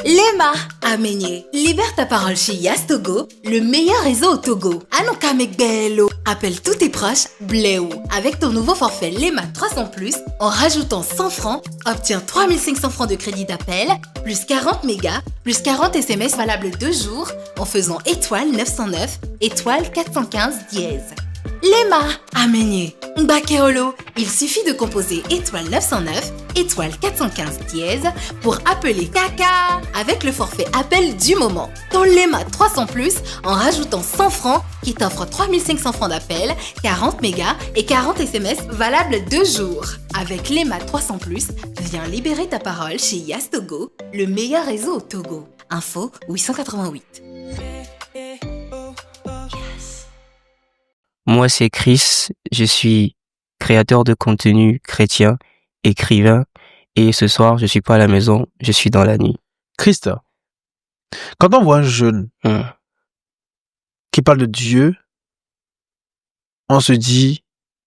Lema Amenye, libère ta parole chez Yas Togo, le meilleur réseau au Togo. Anokamek Bello, appelle tous tes proches, Bléou. Avec ton nouveau forfait Lema 300+, en rajoutant 100 francs, obtiens 3500 francs de crédit d'appel, plus 40 mégas, plus 40 SMS valables 2 jours, en faisant étoile 909, étoile 415 dièse. Lema Amenye, Mbakeolo, il suffit de composer étoile 909, étoile 415 dièse pour appeler Kaka avec le forfait appel du moment. Ton Lema 300+, en rajoutant 100 francs qui t'offre 3500 francs d'appel, 40 mégas et 40 SMS valables 2 jours. Avec Lema 300+, viens libérer ta parole chez Yas Togo, le meilleur réseau au Togo. Info 888. Moi, c'est Chris. Je suis créateur de contenu chrétien, écrivain. Et ce soir, je suis pas à la maison, je suis dans la nuit. Christ, quand on voit un jeune qui parle de Dieu, on se dit,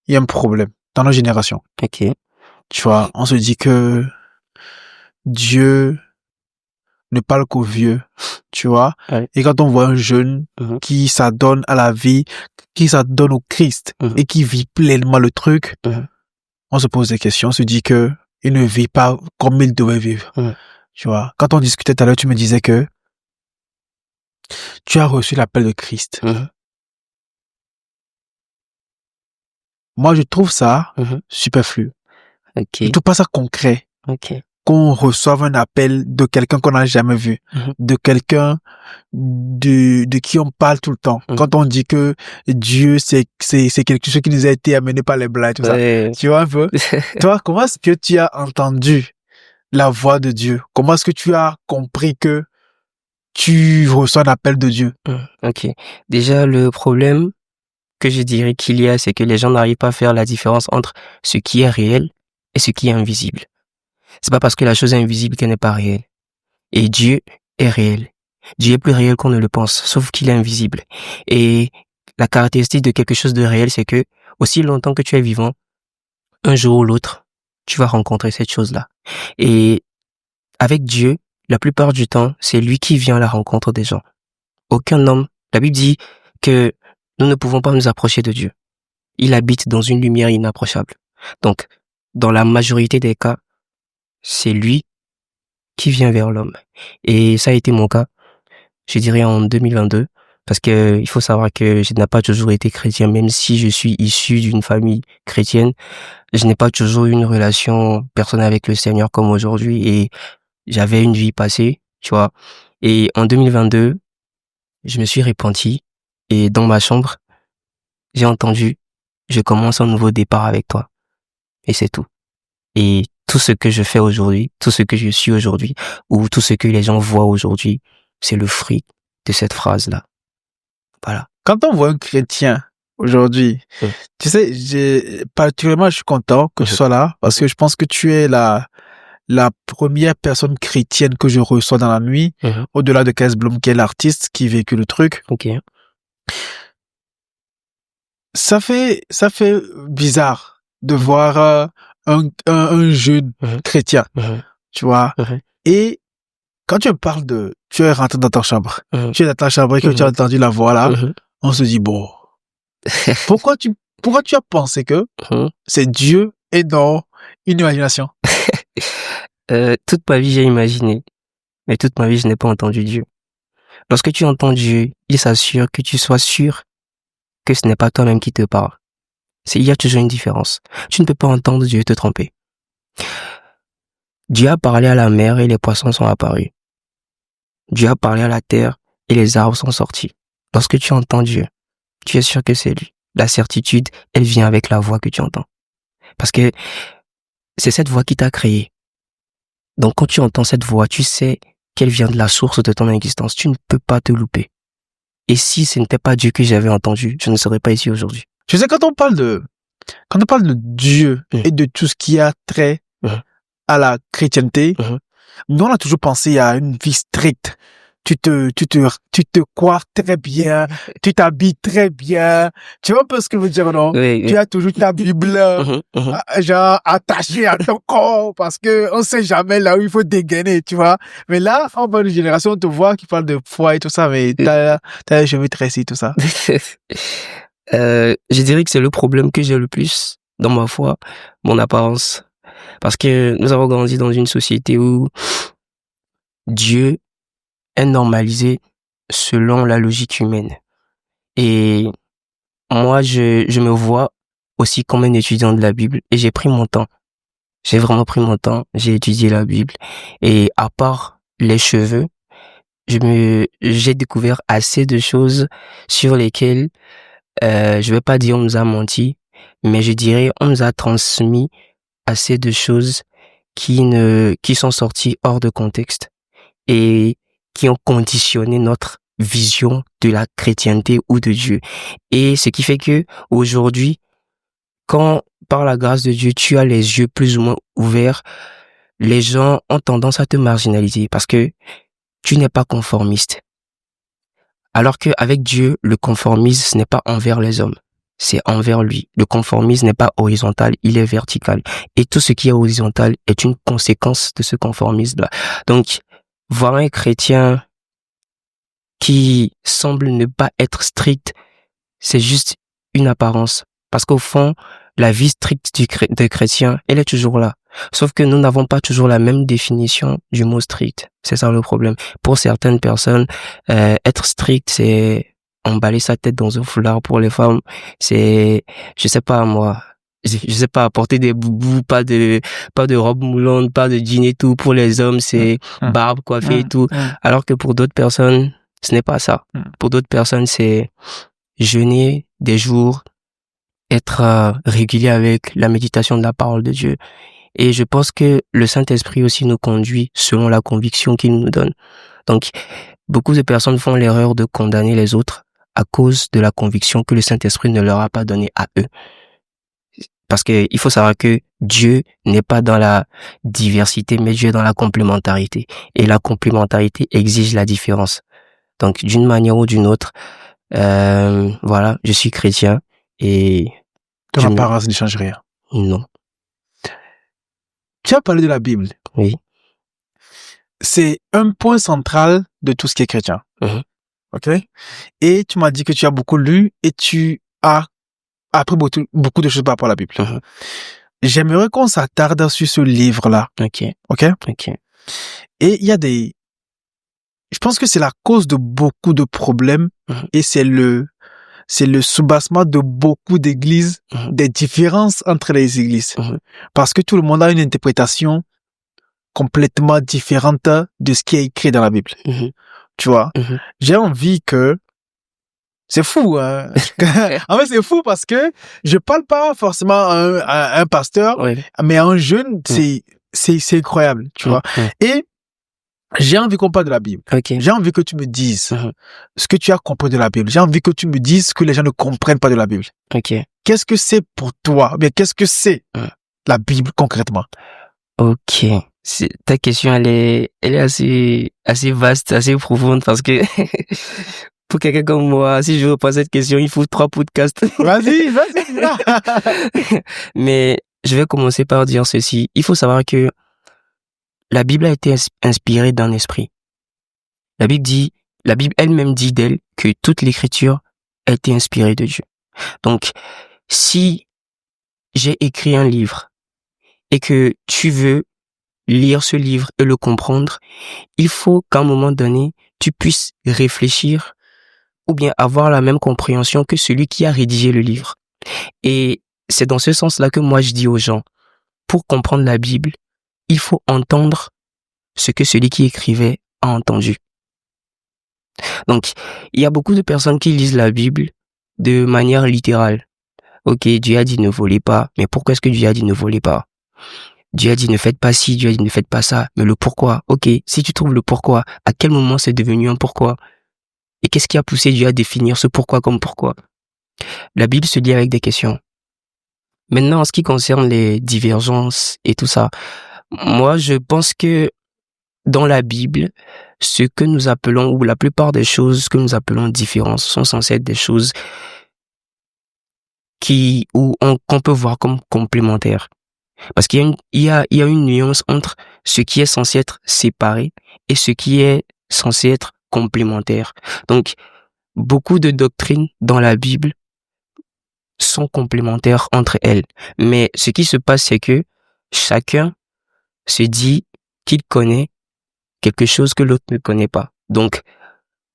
il y a un problème dans notre génération. Ok. Tu vois, on se dit que Dieu ne parle qu'aux vieux, tu vois. Ouais. Et quand on voit un jeune qui s'adonne à la vie, qui s'adonne au Christ et qui vit pleinement le truc, on se pose des questions, on se dit que il ne vit pas comme il devait vivre. Tu vois. Quand on discutait tout à l'heure, tu me disais que tu as reçu l'appel de Christ. Moi, je trouve ça superflu. Ok. Je trouve pas ça concret. Ok. Qu'on reçoive un appel de quelqu'un qu'on n'a jamais vu, de quelqu'un de qui on parle tout le temps. Quand on dit que Dieu, c'est quelque chose qui nous a été amené par les Blancs, tout ça. Tu vois un peu? Toi, comment est-ce que tu as entendu la voix de Dieu? Comment est-ce que tu as compris que tu reçois un appel de Dieu? Ok. Déjà, le problème que je dirais qu'il y a, c'est que les gens n'arrivent pas à faire la différence entre ce qui est réel et ce qui est invisible. C'est pas parce que la chose est invisible qu'elle n'est pas réelle. Et Dieu est réel. Dieu est plus réel qu'on ne le pense, sauf qu'il est invisible. Et la caractéristique de quelque chose de réel, c'est que aussi longtemps que tu es vivant, un jour ou l'autre, tu vas rencontrer cette chose-là. Et avec Dieu, la plupart du temps, c'est lui qui vient à la rencontre des gens. Aucun homme. La Bible dit que nous ne pouvons pas nous approcher de Dieu. Il habite dans une lumière inapprochable. Donc, dans la majorité des cas, c'est lui qui vient vers l'homme. Et ça a été mon cas, je dirais en 2022, parce que il faut savoir que je n'ai pas toujours été chrétien, même si je suis issu d'une famille chrétienne, je n'ai pas toujours eu une relation personnelle avec le Seigneur comme aujourd'hui, et j'avais une vie passée, tu vois. Et en 2022, je me suis repenti, et dans ma chambre, j'ai entendu, je commence un nouveau départ avec toi. Et c'est tout. Et tout ce que je fais aujourd'hui, tout ce que je suis aujourd'hui, ou tout ce que les gens voient aujourd'hui, c'est le fruit de cette phrase-là. Voilà. Quand on voit un chrétien aujourd'hui, tu sais, particulièrement, je suis content que tu sois là, parce que je pense que tu es la première personne chrétienne que je reçois dans la nuit, au-delà de Kees Bloem, qui est l'artiste qui véhicule le truc. Ok. Ça fait bizarre de voir un jeune chrétien, tu vois. Et quand tu me parles tu es rentré dans ta chambre, tu es dans ta chambre et que tu as entendu la voix là, on se dit bon, pourquoi tu as pensé que c'est Dieu et non une imagination? Toute ma vie j'ai imaginé, mais toute ma vie je n'ai pas entendu Dieu. Lorsque tu entends Dieu, il s'assure que tu sois sûr que ce n'est pas toi-même qui te parle. Il y a toujours une différence. Tu ne peux pas entendre Dieu te tromper. Dieu a parlé à la mer et les poissons sont apparus. Dieu a parlé à la terre et les arbres sont sortis. Lorsque tu entends Dieu, tu es sûr que c'est lui. La certitude, elle vient avec la voix que tu entends. Parce que c'est cette voix qui t'a créé. Donc quand tu entends cette voix, tu sais qu'elle vient de la source de ton existence. Tu ne peux pas te louper. Et si ce n'était pas Dieu que j'avais entendu, je ne serais pas ici aujourd'hui. Tu sais, quand on parle de Dieu et de tout ce qui a trait à la chrétienté, nous on a toujours pensé à une vie stricte, tu te coiffes très bien, tu t'habilles très bien. Tu vois un peu ce que je veux dire, non? Oui, Tu as toujours ta Bible, genre, attachée à ton corps, parce que on sait jamais là où il faut dégainer, tu vois. Mais là, en bonne génération, on te voit qui parle de foi et tout ça, mais t'as les cheveux tressés, tout ça. Je dirais que c'est le problème que j'ai le plus dans ma foi, mon apparence. Parce que nous avons grandi dans une société où Dieu est normalisé selon la logique humaine. Et moi, je me vois aussi comme un étudiant de la Bible et j'ai pris mon temps. J'ai vraiment pris mon temps, j'ai étudié la Bible et à part les cheveux, j'ai découvert assez de choses sur lesquelles je vais pas dire on nous a menti, mais je dirais on nous a transmis assez de choses qui sont sorties hors de contexte et qui ont conditionné notre vision de la chrétienté ou de Dieu. Et ce qui fait que aujourd'hui, quand par la grâce de Dieu, tu as les yeux plus ou moins ouverts, les gens ont tendance à te marginaliser parce que tu n'es pas conformiste. Alors qu'avec Dieu, le conformisme, ce n'est pas envers les hommes, c'est envers lui. Le conformisme n'est pas horizontal, il est vertical. Et tout ce qui est horizontal est une conséquence de ce conformisme-là. Donc, voir un chrétien qui semble ne pas être strict, c'est juste une apparence. Parce qu'au fond, la vie stricte des chrétiens, elle est toujours là. Sauf que nous n'avons pas toujours la même définition du mot strict. C'est ça le problème. Pour certaines personnes, être strict, c'est emballer sa tête dans un foulard. Pour les femmes, c'est, je sais pas moi, je sais pas, porter des boubous, pas de robe moulante, pas de jean et tout. Pour les hommes, c'est barbe coiffée et tout. Alors que pour d'autres personnes, ce n'est pas ça. Pour d'autres personnes, c'est jeûner des jours, être régulier avec la méditation de la parole de Dieu. Et je pense que le Saint-Esprit aussi nous conduit selon la conviction qu'il nous donne. Donc, beaucoup de personnes font l'erreur de condamner les autres à cause de la conviction que le Saint-Esprit ne leur a pas donnée à eux. Parce que il faut savoir que Dieu n'est pas dans la diversité, mais Dieu est dans la complémentarité. Et la complémentarité exige la différence. Donc, d'une manière ou d'une autre, voilà, je suis chrétien et... Ton apparence ne change rien. Non. Tu as parlé de la Bible. Oui. C'est un point central de tout ce qui est chrétien. OK? Et tu m'as dit que tu as beaucoup lu et tu as appris beaucoup de choses par rapport à la Bible. J'aimerais qu'on s'attarde sur ce livre-là. OK. OK? OK. Et il y a je pense que c'est la cause de beaucoup de problèmes et c'est le soubassement de beaucoup d'églises, des différences entre les églises. Parce que tout le monde a une interprétation complètement différente de ce qui est écrit dans la Bible. Tu vois? J'ai envie que... C'est fou, hein? En fait, c'est fou parce que je parle pas forcément à un pasteur, mais à un jeune, c'est incroyable, tu vois? Et j'ai envie qu'on parle de la Bible. J'ai envie que tu me dises ce que tu as compris de la Bible. J'ai envie que tu me dises ce que les gens ne comprennent pas de la Bible. Qu'est-ce que c'est pour toi? Ou bien qu'est-ce que c'est la Bible concrètement? Ok. Ta question, elle est assez vaste, assez profonde parce que pour quelqu'un comme moi, si je reprends cette question, il faut 3 podcasts. Vas-y. Mais je vais commencer par dire ceci. Il faut savoir que la Bible a été inspirée d'un esprit. La Bible elle-même dit d'elle que toute l'écriture a été inspirée de Dieu. Donc, si j'ai écrit un livre et que tu veux lire ce livre et le comprendre, il faut qu'à un moment donné, tu puisses réfléchir ou bien avoir la même compréhension que celui qui a rédigé le livre. Et c'est dans ce sens-là que moi je dis aux gens, pour comprendre la Bible, il faut entendre ce que celui qui écrivait a entendu. Donc, il y a beaucoup de personnes qui lisent la Bible de manière littérale. Ok, Dieu a dit ne volez pas, mais pourquoi est-ce que Dieu a dit ne volez pas? Dieu a dit ne faites pas ci, Dieu a dit ne faites pas ça, mais le pourquoi, ok, si tu trouves le pourquoi, à quel moment c'est devenu un pourquoi? Et qu'est-ce qui a poussé Dieu à définir ce pourquoi comme pourquoi? La Bible se lit avec des questions. Maintenant, en ce qui concerne les divergences et tout ça, moi, je pense que dans la Bible, ce que nous appelons, ou la plupart des choses que nous appelons différences sont censées être des choses qu'on peut voir comme complémentaires. Parce qu'il y a une nuance entre ce qui est censé être séparé et ce qui est censé être complémentaire. Donc, beaucoup de doctrines dans la Bible sont complémentaires entre elles. Mais ce qui se passe, c'est que chacun se dit qu'il connaît quelque chose que l'autre ne connaît pas. Donc,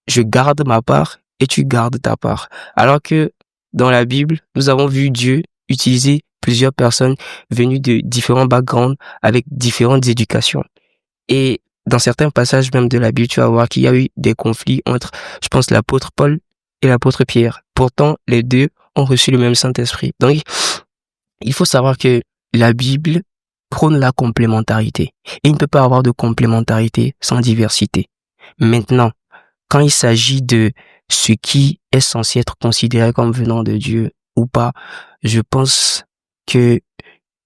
je garde ma part et tu gardes ta part. Alors que dans la Bible, nous avons vu Dieu utiliser plusieurs personnes venues de différents backgrounds avec différentes éducations. Et dans certains passages même de la Bible, tu vas voir qu'il y a eu des conflits entre, je pense, l'apôtre Paul et l'apôtre Pierre. Pourtant, les deux ont reçu le même Saint-Esprit. Donc, il faut savoir que la Bible prône la complémentarité. Et il ne peut pas avoir de complémentarité sans diversité. Maintenant, quand il s'agit de ce qui est censé être considéré comme venant de Dieu ou pas, je pense que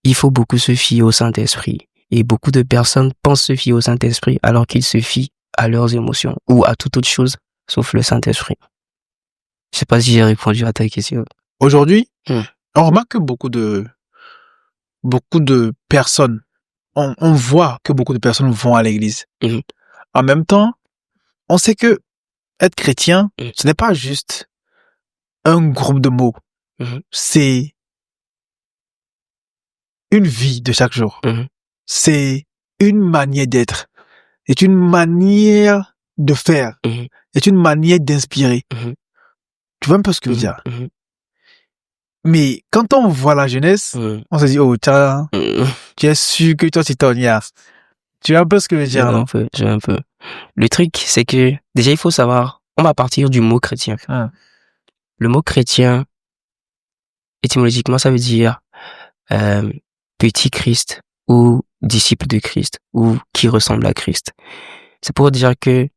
il faut beaucoup se fier au Saint-Esprit. Et beaucoup de personnes pensent se fier au Saint-Esprit alors qu'ils se fient à leurs émotions ou à toute autre chose sauf le Saint-Esprit. Je sais pas si j'ai répondu à ta question. Aujourd'hui, on remarque que beaucoup de personnes, on voit que beaucoup de personnes vont à l'église. En même temps, on sait que être chrétien, ce n'est pas juste un groupe de mots. C'est une vie de chaque jour. C'est une manière d'être. C'est une manière de faire. C'est une manière d'inspirer. Tu vois un peu ce que je veux dire? Mais quand on voit la jeunesse, on se dit, oh, tu es sûr que toi, tu t'en iras. Tu vois un peu ce que je veux dire, non? Je vois un peu. Le truc, c'est que, déjà, il faut savoir, on va partir du mot chrétien. Le mot chrétien, étymologiquement, ça veut dire petit Christ ou disciple de Christ ou qui ressemble à Christ. C'est pour dire que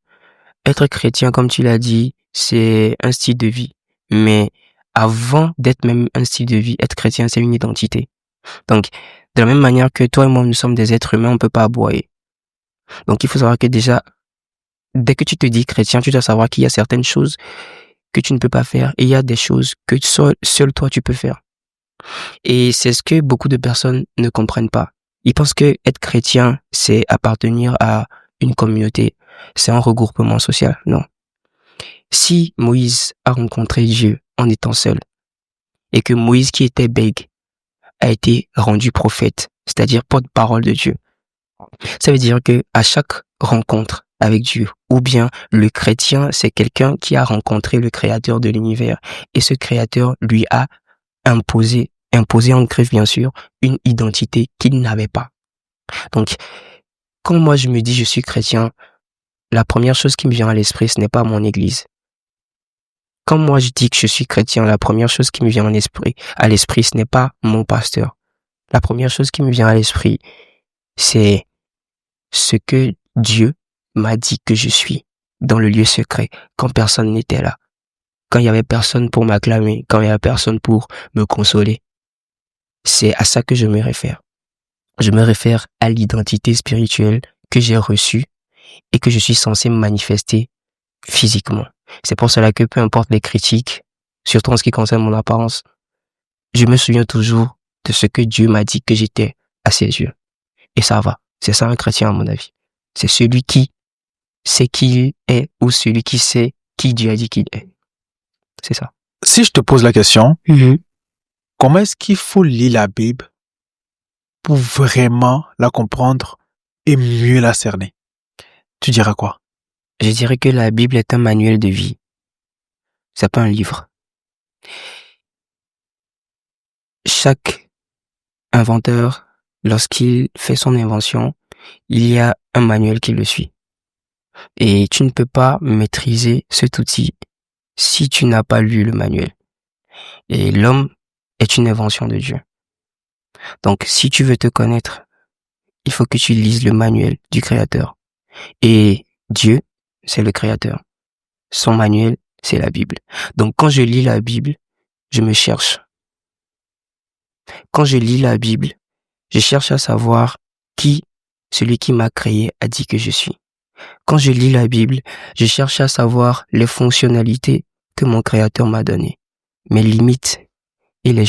être chrétien, comme tu l'as dit, c'est un style de vie. Mais avant d'être même un style de vie, être chrétien, c'est une identité. Donc, de la même manière que toi et moi, nous sommes des êtres humains, on peut pas aboyer. Donc, il faut savoir que déjà, dès que tu te dis chrétien, tu dois savoir qu'il y a certaines choses que tu ne peux pas faire et il y a des choses que seul toi, tu peux faire. Et c'est ce que beaucoup de personnes ne comprennent pas. Ils pensent que être chrétien, c'est appartenir à une communauté, c'est un regroupement social. Non. Si Moïse a rencontré Dieu en étant seul, et que Moïse qui était bègue a été rendu prophète, c'est-à-dire porte-parole de Dieu, ça veut dire que à chaque rencontre avec Dieu, ou bien le chrétien, c'est quelqu'un qui a rencontré le créateur de l'univers, et ce créateur lui a imposé en greffe bien sûr, une identité qu'il n'avait pas. Donc, quand moi je me dis je suis chrétien, la première chose qui me vient à l'esprit, ce n'est pas mon église. Quand moi je dis que je suis chrétien, la première chose qui me vient à l'esprit, ce n'est pas mon pasteur. La première chose qui me vient à l'esprit, c'est ce que Dieu m'a dit que je suis dans le lieu secret, quand personne n'était là, quand il y avait personne pour m'acclamer, quand il y avait personne pour me consoler. C'est à ça que je me réfère. Je me réfère à l'identité spirituelle que j'ai reçue et que je suis censé manifester physiquement. C'est pour cela que peu importe les critiques, surtout en ce qui concerne mon apparence, je me souviens toujours de ce que Dieu m'a dit que j'étais à ses yeux. Et ça va. C'est ça un chrétien à mon avis. C'est celui qui sait qui il est ou celui qui sait qui Dieu a dit qu'il est. C'est ça. Si je te pose la question, comment est-ce qu'il faut lire la Bible pour vraiment la comprendre et mieux la cerner? Tu diras quoi? Je dirais que la Bible est un manuel de vie. C'est pas un livre. Chaque inventeur, lorsqu'il fait son invention, il y a un manuel qui le suit. Et tu ne peux pas maîtriser cet outil si tu n'as pas lu le manuel. Et l'homme est une invention de Dieu. Donc, si tu veux te connaître, il faut que tu lises le manuel du Créateur. Et Dieu, c'est le Créateur. Son manuel, c'est la Bible. Donc, quand je lis la Bible, je me cherche. Quand je lis la Bible, je cherche à savoir qui celui qui m'a créé a dit que je suis. Quand je lis la Bible, je cherche à savoir les fonctionnalités que mon Créateur m'a données, mes limites et les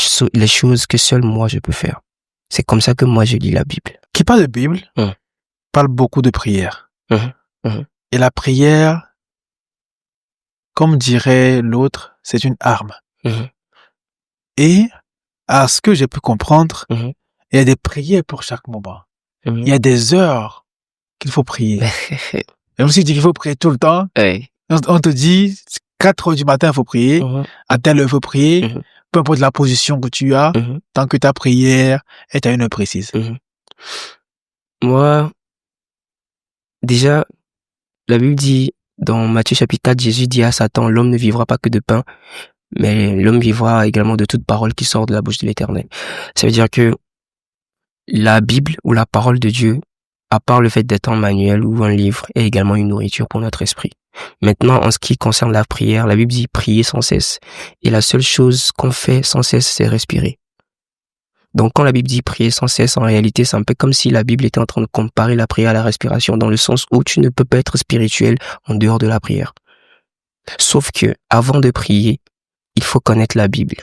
choses que seul moi je peux faire. C'est comme ça que moi je lis la Bible. Qui parle de Bible parle beaucoup de prière. Et la prière, comme dirait l'autre, c'est une arme. Et à ce que j'ai pu comprendre, il y a des prières pour chaque moment. Il y a des heures qu'il faut prier. Et on se dit qu'il faut prier tout le temps. On te dit 4 heures du matin, il faut prier. À telle heure, il faut prier. Peu importe la position que tu as, tant que ta prière est à une heure précise. Moi, déjà, la Bible dit, dans Matthieu chapitre 4, Jésus dit à Satan, l'homme ne vivra pas que de pain, mais l'homme vivra également de toute parole qui sort de la bouche de l'Éternel. Ça veut dire que la Bible ou la parole de Dieu, à part le fait d'être un manuel ou un livre, est également une nourriture pour notre esprit. Maintenant, en ce qui concerne la prière, la Bible dit prier sans cesse. Et la seule chose qu'on fait sans cesse, c'est respirer. Donc, quand la Bible dit prier sans cesse, en réalité, c'est un peu comme si la Bible était en train de comparer la prière à la respiration, dans le sens où tu ne peux pas être spirituel en dehors de la prière. Sauf que, avant de prier, il faut connaître la Bible.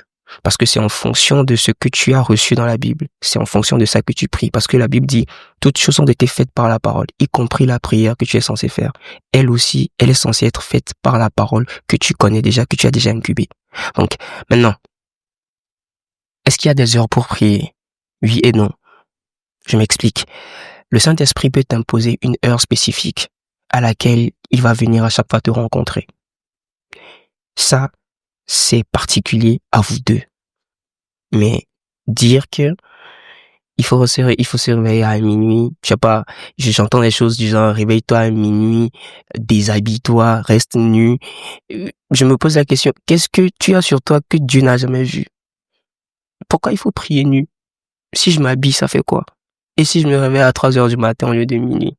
Parce que c'est en fonction de ce que tu as reçu dans la Bible. C'est en fonction de ça que tu pries. Parce que la Bible dit, toutes choses ont été faites par la parole, y compris la prière que tu es censé faire. Elle aussi, elle est censée être faite par la parole que tu connais déjà, que tu as déjà incubée. Donc, maintenant, est-ce qu'il y a des heures pour prier? Oui et non. Je m'explique. Le Saint-Esprit peut t'imposer une heure spécifique à laquelle il va venir à chaque fois te rencontrer. Ça, c'est particulier à vous deux. Mais dire que il faut se réveiller à minuit, je sais pas, j'entends des choses du genre réveille-toi à minuit, déshabille-toi, reste nu. Je me pose la question, qu'est-ce que tu as sur toi que Dieu n'a jamais vu? Pourquoi il faut prier nu? Si je m'habille, ça fait quoi? Et si je me réveille à 3 heures du matin au lieu de minuit?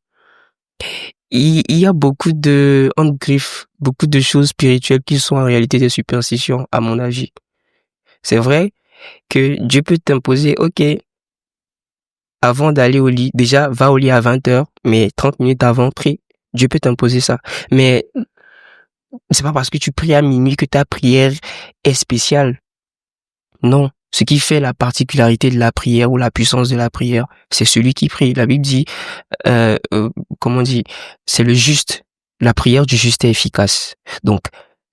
Il y a beaucoup de griffes, beaucoup de choses spirituelles qui sont en réalité des superstitions, à mon avis. C'est vrai que Dieu peut t'imposer, ok, avant d'aller au lit, déjà, va au lit à 20h, mais 30 minutes avant, prie. Dieu peut t'imposer ça. Mais c'est pas parce que tu pries à minuit que ta prière est spéciale. Non. Ce qui fait la particularité de la prière ou la puissance de la prière, c'est celui qui prie. La Bible dit, comment on dit, c'est le juste. La prière du juste est efficace. Donc,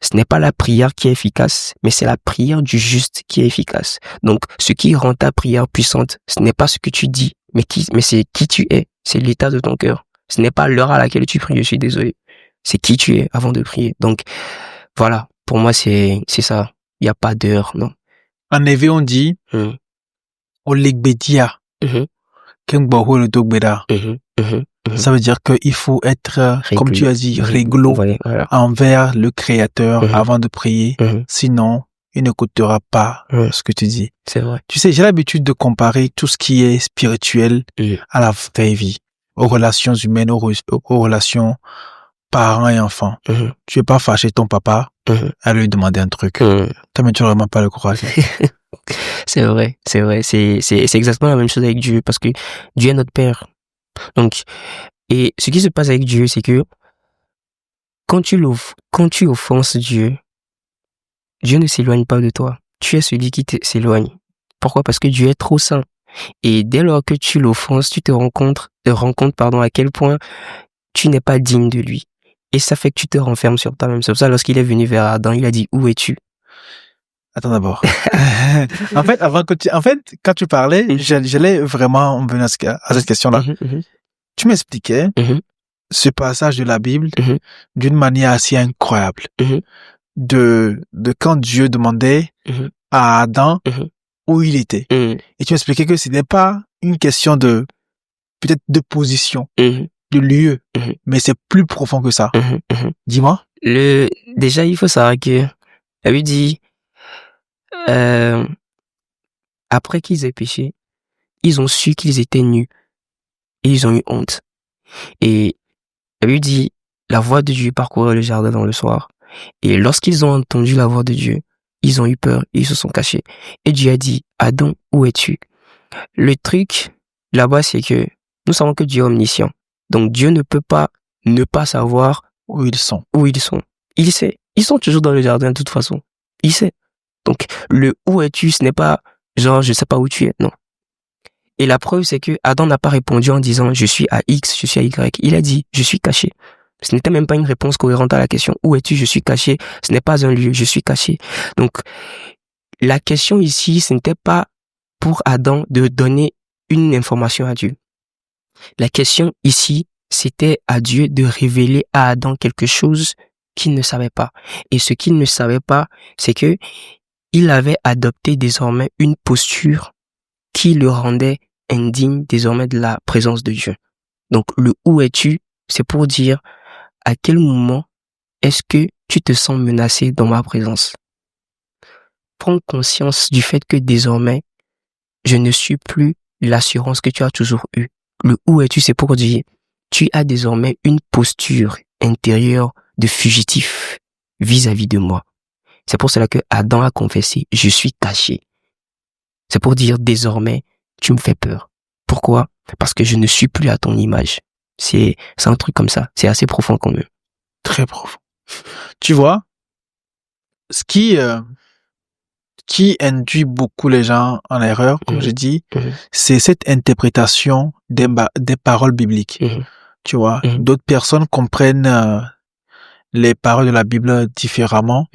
ce n'est pas la prière qui est efficace, mais c'est la prière du juste qui est efficace. Donc, ce qui rend ta prière puissante, ce n'est pas ce que tu dis, mais c'est qui tu es. C'est l'état de ton cœur. Ce n'est pas l'heure à laquelle tu pries, je suis désolé. C'est qui tu es avant de prier. Donc, voilà. Pour moi, c'est ça. Il n'y a pas d'heure, non. En effet, on dit, Olegbedia, Kengboho le Togbeda. Ça veut dire qu'il faut être, comme tu as dit, réglo envers le Créateur avant de prier. Sinon, il n'écoutera pas ce que tu dis. C'est vrai. Tu sais, j'ai l'habitude de comparer tout ce qui est spirituel à la vraie vie, aux relations humaines, aux relations parents et enfants. Tu veux pas fâcher ton papa à lui demander un truc. Toi-même, tu n'auras vraiment pas le courage. C'est vrai. C'est exactement la même chose avec Dieu, parce que Dieu est notre Père. Donc, et ce qui se passe avec Dieu, c'est que quand tu offenses Dieu, Dieu ne s'éloigne pas de toi. Tu es celui qui s'éloigne. Pourquoi? Parce que Dieu est trop saint. Et dès lors que tu l'offenses, tu te rends compte, à quel point tu n'es pas digne de lui. Et ça fait que tu te renfermes sur toi-même. C'est pour ça, lorsqu'il est venu vers Adam, il a dit, où es-tu? Attends d'abord. En fait, quand tu parlais, j'allais vraiment venir à cette question-là. Tu m'expliquais ce passage de la Bible d'une manière assez incroyable. De quand Dieu demandait à Adam où il était. Et tu m'expliquais que ce n'est pas une question peut-être de position, de lieu, mais c'est plus profond que ça. Dis-moi. Déjà, il faut savoir que la Bible dit, après qu'ils aient péché, ils ont su qu'ils étaient nus et ils ont eu honte. Et la Bible dit, la voix de Dieu parcourait le jardin dans le soir. Et lorsqu'ils ont entendu la voix de Dieu, ils ont eu peur et ils se sont cachés. Et Dieu a dit, Adam, où es-tu? Le truc là-bas, c'est que Nous savons que Dieu est omniscient. Donc Dieu ne peut pas ne pas savoir où ils sont. Il sait. Ils sont toujours dans le jardin de toute façon. Il sait. Donc le où es-tu, ce n'est pas genre je sais pas où tu es, non. Et la preuve, c'est que Adam n'a pas répondu en disant je suis à X, je suis à Y. Il a dit je suis caché. Ce n'était même pas une réponse cohérente à la question où es-tu, je suis caché. Ce n'est pas un lieu, je suis caché. Donc la question ici, ce n'était pas pour Adam de donner une information à Dieu. La question ici, c'était à Dieu de révéler à Adam quelque chose qu'il ne savait pas. Et ce qu'il ne savait pas, c'est que il avait adopté désormais une posture qui le rendait indigne désormais de la présence de Dieu. Donc le où es-tu, c'est pour dire à quel moment est-ce que tu te sens menacé dans ma présence. Prends conscience du fait que désormais, je ne suis plus l'assurance que tu as toujours eue. Le où es-tu, c'est pour dire, tu as désormais une posture intérieure de fugitif vis-à-vis de moi. C'est pour cela que Adam a confessé, je suis caché. C'est pour dire, désormais, tu me fais peur. Pourquoi? Parce que je ne suis plus à ton image. C'est un truc comme ça. C'est assez profond quand même. Très profond. Tu vois, ce qui induit beaucoup les gens en erreur, comme je dis, c'est cette interprétation des paroles bibliques. Tu vois, d'autres personnes comprennent les paroles de la Bible différemment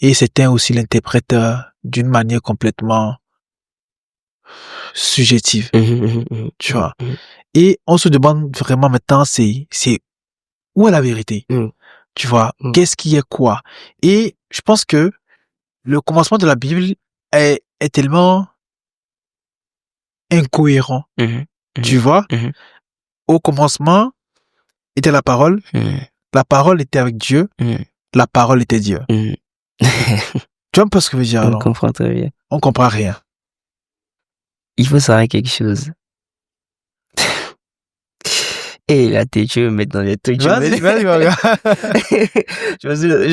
et certains aussi l'interprètent d'une manière complètement subjective. Tu vois. Et on se demande vraiment maintenant, c'est où est la vérité? Tu vois, qu'est-ce qui est quoi? Et je pense que le commencement de la Bible est tellement incohérent. Tu vois? Au commencement était la parole était avec Dieu, la parole était Dieu. Tu vois un peu ce que je veux dire? On comprend très bien. On comprend rien. Il faut savoir quelque chose. Et là, tu veux me mettre dans les trucs. Vas-y. Je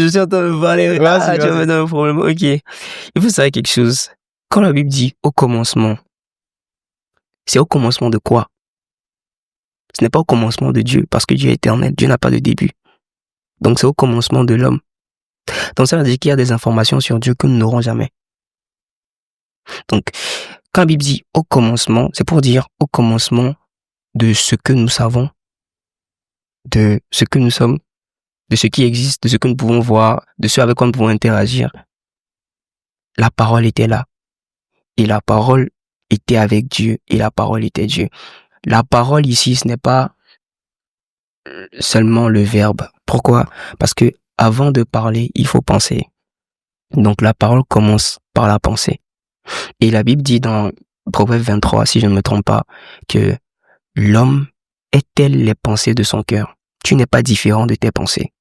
suis en train de parler. Tu vas me mettre dans le problème. Ok. Il faut savoir quelque chose. Quand la Bible dit au commencement, c'est au commencement de quoi? Ce n'est pas au commencement de Dieu, parce que Dieu est éternel. Dieu n'a pas de début. Donc c'est au commencement de l'homme. Donc ça veut dire qu'il y a des informations sur Dieu que nous n'aurons jamais. Donc, quand la Bible dit au commencement, c'est pour dire au commencement de ce que nous savons, de ce que nous sommes, de ce qui existe, de ce que nous pouvons voir, de ce avec quoi nous pouvons interagir. La parole était là. Et la parole était avec Dieu. Et la parole était Dieu. La parole ici, ce n'est pas seulement le verbe. Pourquoi? Parce que avant de parler, il faut penser. Donc la parole commence par la pensée. Et la Bible dit dans Proverbe 23, si je ne me trompe pas, que l'homme est tel les pensées de son cœur. Tu n'es pas différent de tes pensées.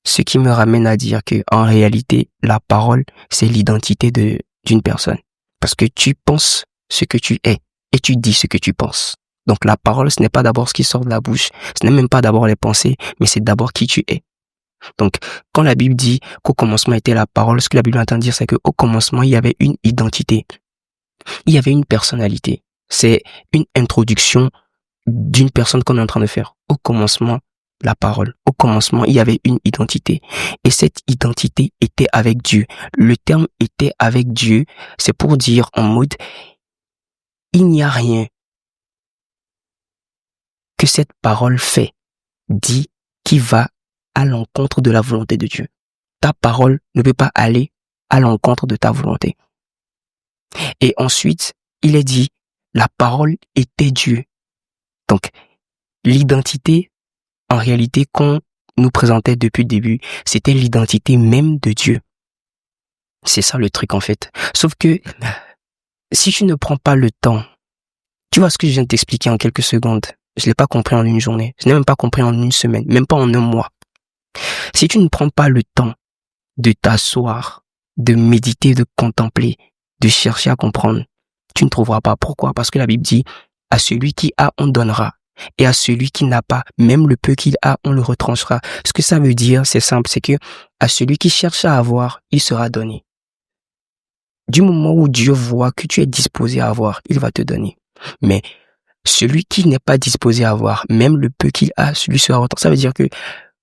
Ce qui me ramène à dire que, en réalité, la parole, c'est l'identité d'une personne. Parce que tu penses ce que tu es et tu dis ce que tu penses. Donc la parole, ce n'est pas d'abord ce qui sort de la bouche, ce n'est même pas d'abord les pensées, mais c'est d'abord qui tu es. Donc, quand la Bible dit qu'au commencement était la parole, ce que la Bible entend dire, c'est qu'au commencement, il y avait une identité. Il y avait une personnalité. C'est une introduction d'une personne qu'on est en train de faire. Au commencement, la parole. Au commencement, il y avait une identité. Et cette identité était avec Dieu. Le terme était avec Dieu, c'est pour dire en mode, il n'y a rien que cette parole fait, dit, qui va à l'encontre de la volonté de Dieu. Ta parole ne peut pas aller à l'encontre de ta volonté. Et ensuite, il est dit, la parole était Dieu. Donc, l'identité, en réalité, qu'on nous présentait depuis le début, c'était l'identité même de Dieu. C'est ça le truc en fait. Sauf que, si tu ne prends pas le temps, tu vois ce que je viens de t'expliquer en quelques secondes, je l'ai pas compris en une journée, je n'ai même pas compris en une semaine, même pas en un mois. Si tu ne prends pas le temps de t'asseoir, de méditer, de contempler, de chercher à comprendre, tu ne trouveras pas. Pourquoi? Parce que la Bible dit, à celui qui a, on donnera. Et à celui qui n'a pas, même le peu qu'il a, on le retranchera. Ce que ça veut dire, c'est simple, c'est que à celui qui cherche à avoir, il sera donné. Du moment où Dieu voit que tu es disposé à avoir, il va te donner. Mais celui qui n'est pas disposé à avoir, même le peu qu'il a, lui sera autant. Ça veut dire que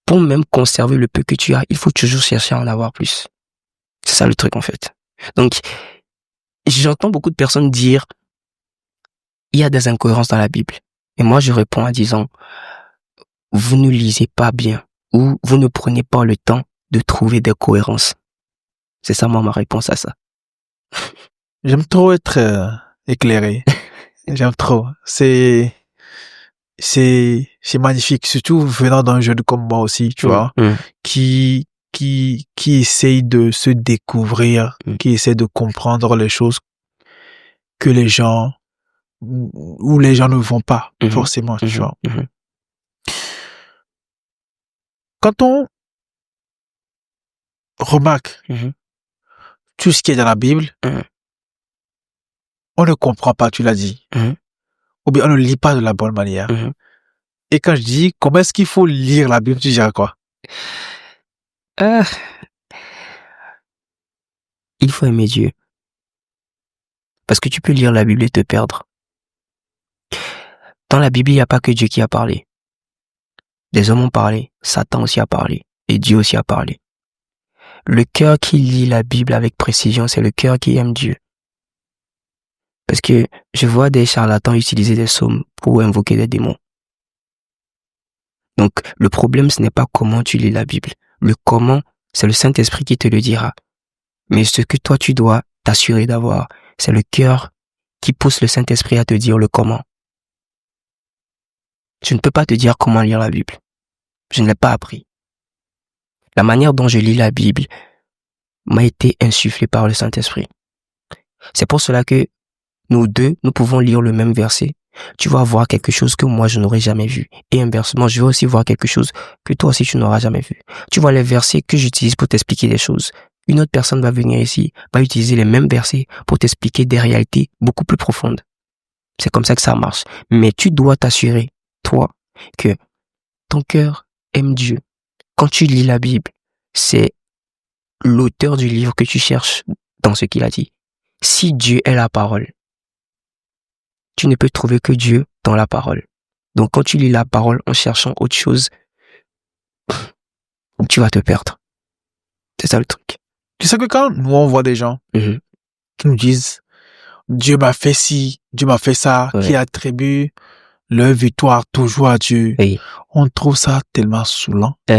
pour même conserver le peu que tu as, il faut toujours chercher à en avoir plus. C'est ça le truc en fait. Donc, j'entends beaucoup de personnes dire il y a des incohérences dans la Bible. Et moi, je réponds en disant vous ne lisez pas bien ou vous ne prenez pas le temps de trouver des cohérences. C'est ça, moi, ma réponse à ça. J'aime trop être éclairé. J'aime trop. C'est magnifique, surtout venant d'un jeune comme moi aussi, tu vois, qui essaye de se découvrir, qui essaie de comprendre les choses que les gens, où les gens ne vont pas, forcément, tu vois. Quand on remarque tout ce qui est dans la Bible, on ne comprend pas, tu l'as dit. Ou bien on ne lit pas de la bonne manière. Et quand je dis, comment est-ce qu'il faut lire la Bible, tu dirais quoi? Il faut aimer Dieu. Parce que tu peux lire la Bible et te perdre. Dans la Bible, il n'y a pas que Dieu qui a parlé. Les hommes ont parlé, Satan aussi a parlé, et Dieu aussi a parlé. Le cœur qui lit la Bible avec précision, c'est le cœur qui aime Dieu. Parce que je vois des charlatans utiliser des psaumes pour invoquer des démons. Donc, le problème, ce n'est pas comment tu lis la Bible. Le comment, c'est le Saint-Esprit qui te le dira. Mais ce que toi, tu dois t'assurer d'avoir, c'est le cœur qui pousse le Saint-Esprit à te dire le comment. Je ne peux pas te dire comment lire la Bible. Je ne l'ai pas appris. La manière dont je lis la Bible m'a été insufflée par le Saint-Esprit. C'est pour cela que nous deux, nous pouvons lire le même verset. Tu vas voir quelque chose que moi, je n'aurais jamais vu. Et inversement, je vais aussi voir quelque chose que toi aussi, tu n'auras jamais vu. Tu vois les versets que j'utilise pour t'expliquer des choses. Une autre personne va venir ici, va utiliser les mêmes versets pour t'expliquer des réalités beaucoup plus profondes. C'est comme ça que ça marche. Mais tu dois t'assurer, toi, que ton cœur aime Dieu. Quand tu lis la Bible, c'est l'auteur du livre que tu cherches dans ce qu'il a dit. Si Dieu est la parole, tu ne peux trouver que Dieu dans la parole. Donc quand tu lis la parole en cherchant autre chose, tu vas te perdre. C'est ça le truc. Tu sais que quand nous on voit des gens qui nous disent Dieu m'a fait ci, Dieu m'a fait ça, qui attribue leur victoire toujours à Dieu, on trouve ça tellement saoulant. Tu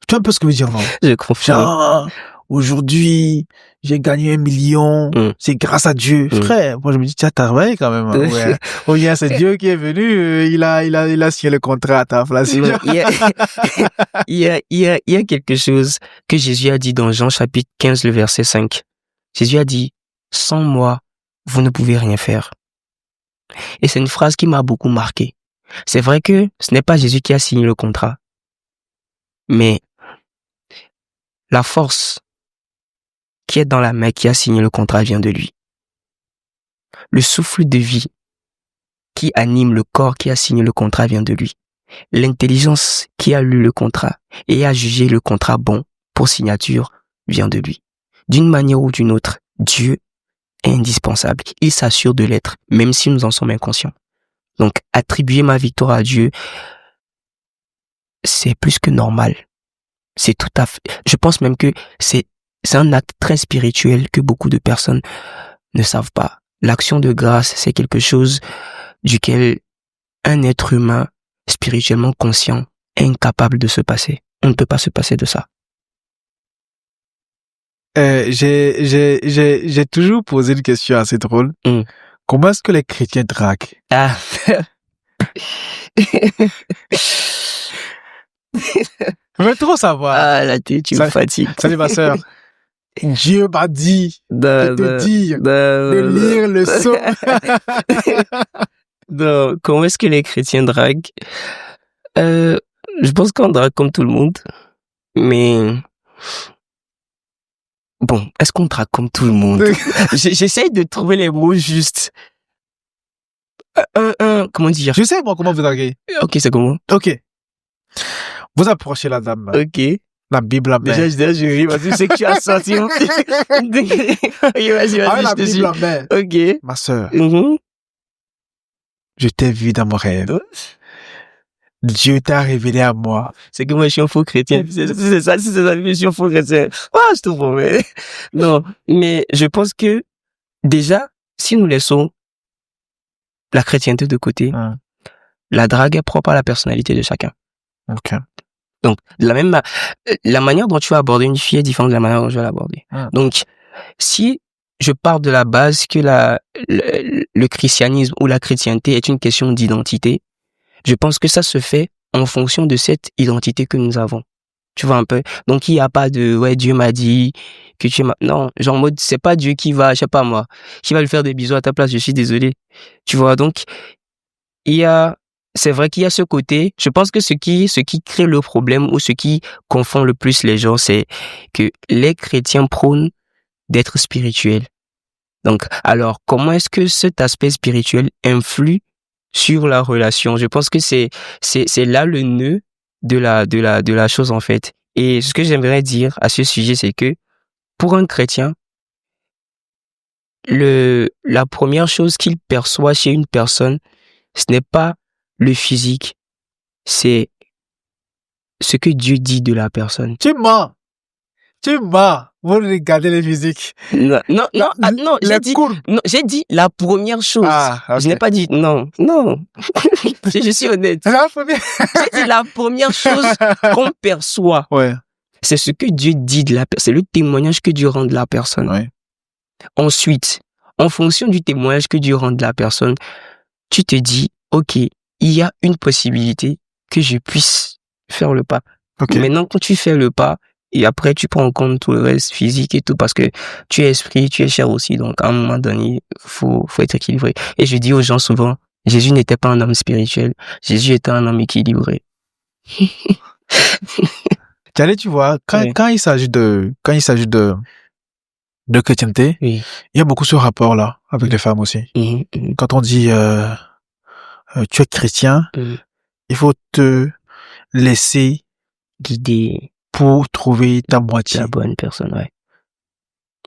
vois un peu ce que je veux dire, non? Je comprends. Genre, aujourd'hui, j'ai gagné 1 million, c'est grâce à Dieu. Frère, moi je me dis, tu as travaillé quand même. Ouais. Oh, bien, c'est Dieu qui est venu, il a signé le contrat à ta place. Il y a quelque chose que Jésus a dit dans Jean chapitre 15, le verset 5. Jésus a dit, sans moi, vous ne pouvez rien faire. Et c'est une phrase qui m'a beaucoup marqué. C'est vrai que ce n'est pas Jésus qui a signé le contrat, mais la force qui est dans la main qui a signé le contrat vient de lui. Le souffle de vie qui anime le corps qui a signé le contrat vient de lui. L'intelligence qui a lu le contrat et a jugé le contrat bon pour signature vient de lui. D'une manière ou d'une autre, Dieu est indispensable. Il s'assure de l'être, même si nous en sommes inconscients. Donc, attribuer ma victoire à Dieu, c'est plus que normal. C'est tout à fait, je pense même que c'est un acte très spirituel que beaucoup de personnes ne savent pas. L'action de grâce, c'est quelque chose duquel un être humain spirituellement conscient est incapable de se passer. On ne peut pas se passer de ça. J'ai toujours posé une question assez drôle. Comment est-ce que les chrétiens draguent? Ah. Je veux trop savoir. Ah, là, tu me fatigues. Salut ma sœur. Dieu m'a dit de te dire de lire le psaume. Donc, comment est-ce que les chrétiens draguent? Je pense qu'on drague comme tout le monde. Mais bon, est-ce qu'on drague comme tout le monde? J'essaye de trouver les mots justes. Comment dire? Je sais moi comment vous draguez. Ok, c'est comment? Ok. Vous approchez la dame. Ok. La Bible à main. Déjà, je ris parce que je sais que tu as sorti. Ok, vas-y, la je te Bible suis. à main. Ok. Ma sœur. je t'ai vu dans mon rêve. Dieu t'a révélé à moi. C'est que moi, je suis un faux chrétien. C'est ça, je suis un faux chrétien. Ah, je te promets. Non, mais je pense que, déjà, si nous laissons la chrétienté de côté, la drague est propre à la personnalité de chacun. Ok. Donc, la manière dont tu vas aborder une fille est différente de la manière dont je vais l'aborder. Donc, si je pars de la base que le christianisme ou la chrétienté est une question d'identité, je pense que ça se fait en fonction de cette identité que nous avons. Tu vois un peu? Donc, il n'y a pas de, ouais, Dieu m'a dit que tu m'as, non, genre, en mode, c'est pas Dieu qui va, je sais pas moi, qui va lui faire des bisous à ta place, je suis désolé. Tu vois? Donc, c'est vrai qu'il y a ce côté, je pense que ce qui crée le problème ou ce qui confond le plus les gens, c'est que les chrétiens prônent d'être spirituels. Donc, alors, comment est-ce que cet aspect spirituel influe sur la relation? Je pense que c'est là le nœud de la chose, en fait. Et ce que j'aimerais dire à ce sujet, c'est que pour un chrétien, la première chose qu'il perçoit chez une personne, ce n'est pas le physique, c'est ce que Dieu dit de la personne. Tu mens. Vous regardez les physiques. Non, j'ai dit la première chose. Okay. Je n'ai pas dit, non. Je suis honnête. J'ai dit la première chose qu'on perçoit. Ouais. C'est ce que Dieu dit de la personne. C'est le témoignage que Dieu rend de la personne. Ouais. Ensuite, en fonction du témoignage que Dieu rend de la personne, tu te dis, ok, il y a une possibilité que je puisse faire le pas. Okay. Maintenant, quand tu fais le pas, et après, tu prends en compte tout le reste physique et tout, parce que tu es esprit, tu es chair aussi. Donc, à un moment donné, faut être équilibré. Et je dis aux gens souvent, Jésus n'était pas un homme spirituel. Jésus était un homme équilibré. Tu vois, quand il s'agit de chrétienté, oui, il y a beaucoup ce rapport-là avec les femmes aussi. Quand on dit, tu es chrétien, il faut te laisser guider pour trouver ta moitié. La bonne personne, ouais.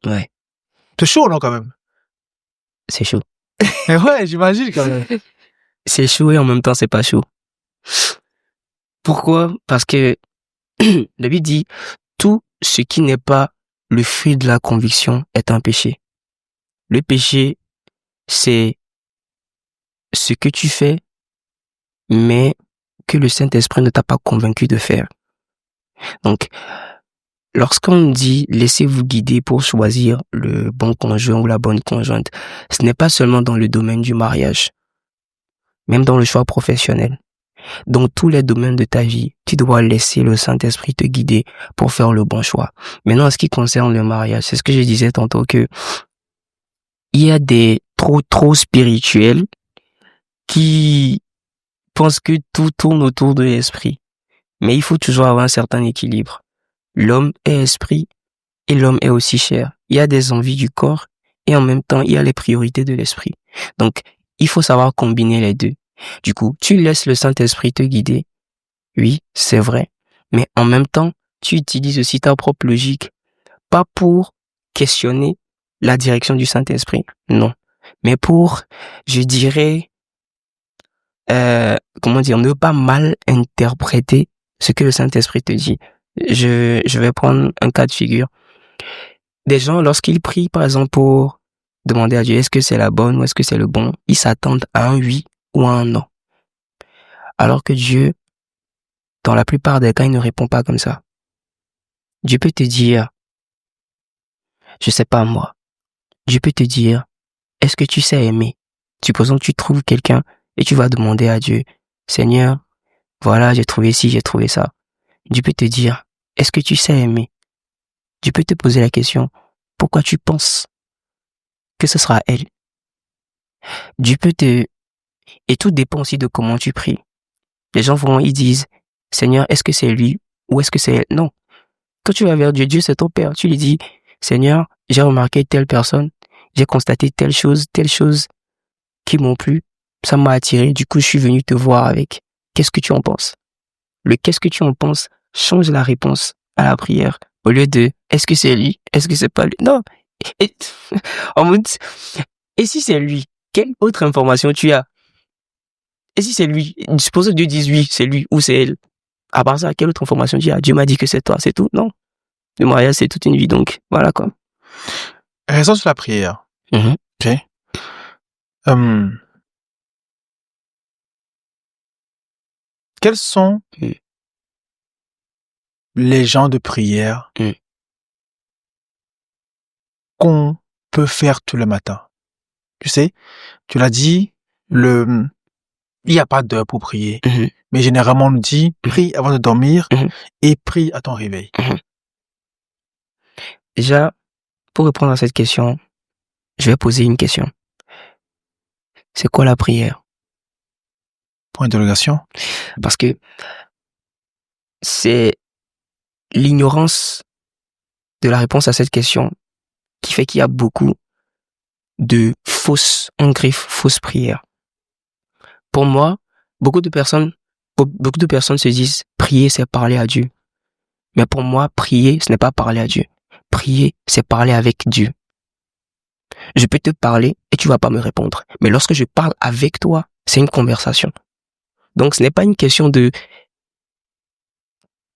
Ouais. C'est chaud, non, quand même? C'est chaud. Ouais, j'imagine, quand même. C'est chaud et en même temps, c'est pas chaud. Pourquoi? Parce que la Bible dit, tout ce qui n'est pas le fruit de la conviction est un péché. Le péché, c'est ce que tu fais, mais que le Saint-Esprit ne t'a pas convaincu de faire. Donc, lorsqu'on dit laissez-vous guider pour choisir le bon conjoint ou la bonne conjointe, ce n'est pas seulement dans le domaine du mariage, même dans le choix professionnel. Dans tous les domaines de ta vie, tu dois laisser le Saint-Esprit te guider pour faire le bon choix. Maintenant, en ce qui concerne le mariage, c'est ce que je disais tantôt, que il y a des trop spirituels qui pensent que tout tourne autour de l'esprit. Mais il faut toujours avoir un certain équilibre. L'homme est esprit et l'homme est aussi chair. Il y a des envies du corps et en même temps, il y a les priorités de l'esprit. Donc, il faut savoir combiner les deux. Du coup, tu laisses le Saint-Esprit te guider. Oui, c'est vrai. Mais en même temps, tu utilises aussi ta propre logique. Pas pour questionner la direction du Saint-Esprit. Non. Mais pour, je dirais, ne pas mal interpréter ce que le Saint-Esprit te dit. Je vais prendre un cas de figure. Des gens, lorsqu'ils prient, par exemple, pour demander à Dieu est-ce que c'est la bonne ou est-ce que c'est le bon, ils s'attendent à un oui ou à un non. Alors que Dieu, dans la plupart des cas, il ne répond pas comme ça. Dieu peut te dire, je sais pas moi, Dieu peut te dire, est-ce que tu sais aimer? Supposons que tu trouves quelqu'un et tu vas demander à Dieu, Seigneur, voilà, j'ai trouvé ci, j'ai trouvé ça. Dieu peut te dire, est-ce que tu sais aimer? Dieu peut te poser la question, pourquoi tu penses que ce sera elle? Dieu peut te... Et tout dépend aussi de comment tu pries. Les gens ils disent, Seigneur, est-ce que c'est lui ou est-ce que c'est elle? Non. Quand tu vas vers Dieu, Dieu c'est ton Père. Tu lui dis, Seigneur, j'ai remarqué telle personne, j'ai constaté telle chose qui m'ont plu, ça m'a attiré, du coup je suis venu te voir avec. Qu'est-ce que tu en penses? Le qu'est-ce que tu en penses change la réponse à la prière. Au lieu de est-ce que c'est lui? Est-ce que c'est pas lui? Non. En mode, et si c'est lui, quelle autre information tu as? Et si c'est lui, supposons que Dieu dise oui, c'est lui ou c'est elle. À part ça, quelle autre information tu as? Dieu m'a dit que c'est toi, c'est tout? Non. Le mariage, c'est toute une vie, donc voilà quoi. Restons sur la prière. Ok. Quels sont les genres de prière qu'on peut faire tout le matin? Tu sais, tu l'as dit, il n'y a pas d'heure pour prier. Mais généralement, on nous dit, prie avant de dormir et prie à ton réveil. Déjà, pour répondre à cette question, je vais poser une question. C'est quoi la prière? Point d'interrogation. Parce que c'est l'ignorance de la réponse à cette question qui fait qu'il y a beaucoup de fausses prières. Pour moi, beaucoup de personnes se disent prier, c'est parler à Dieu. Mais pour moi, prier, ce n'est pas parler à Dieu. Prier, c'est parler avec Dieu. Je peux te parler et tu vas pas me répondre. Mais lorsque je parle avec toi, c'est une conversation. Donc, ce n'est pas une question de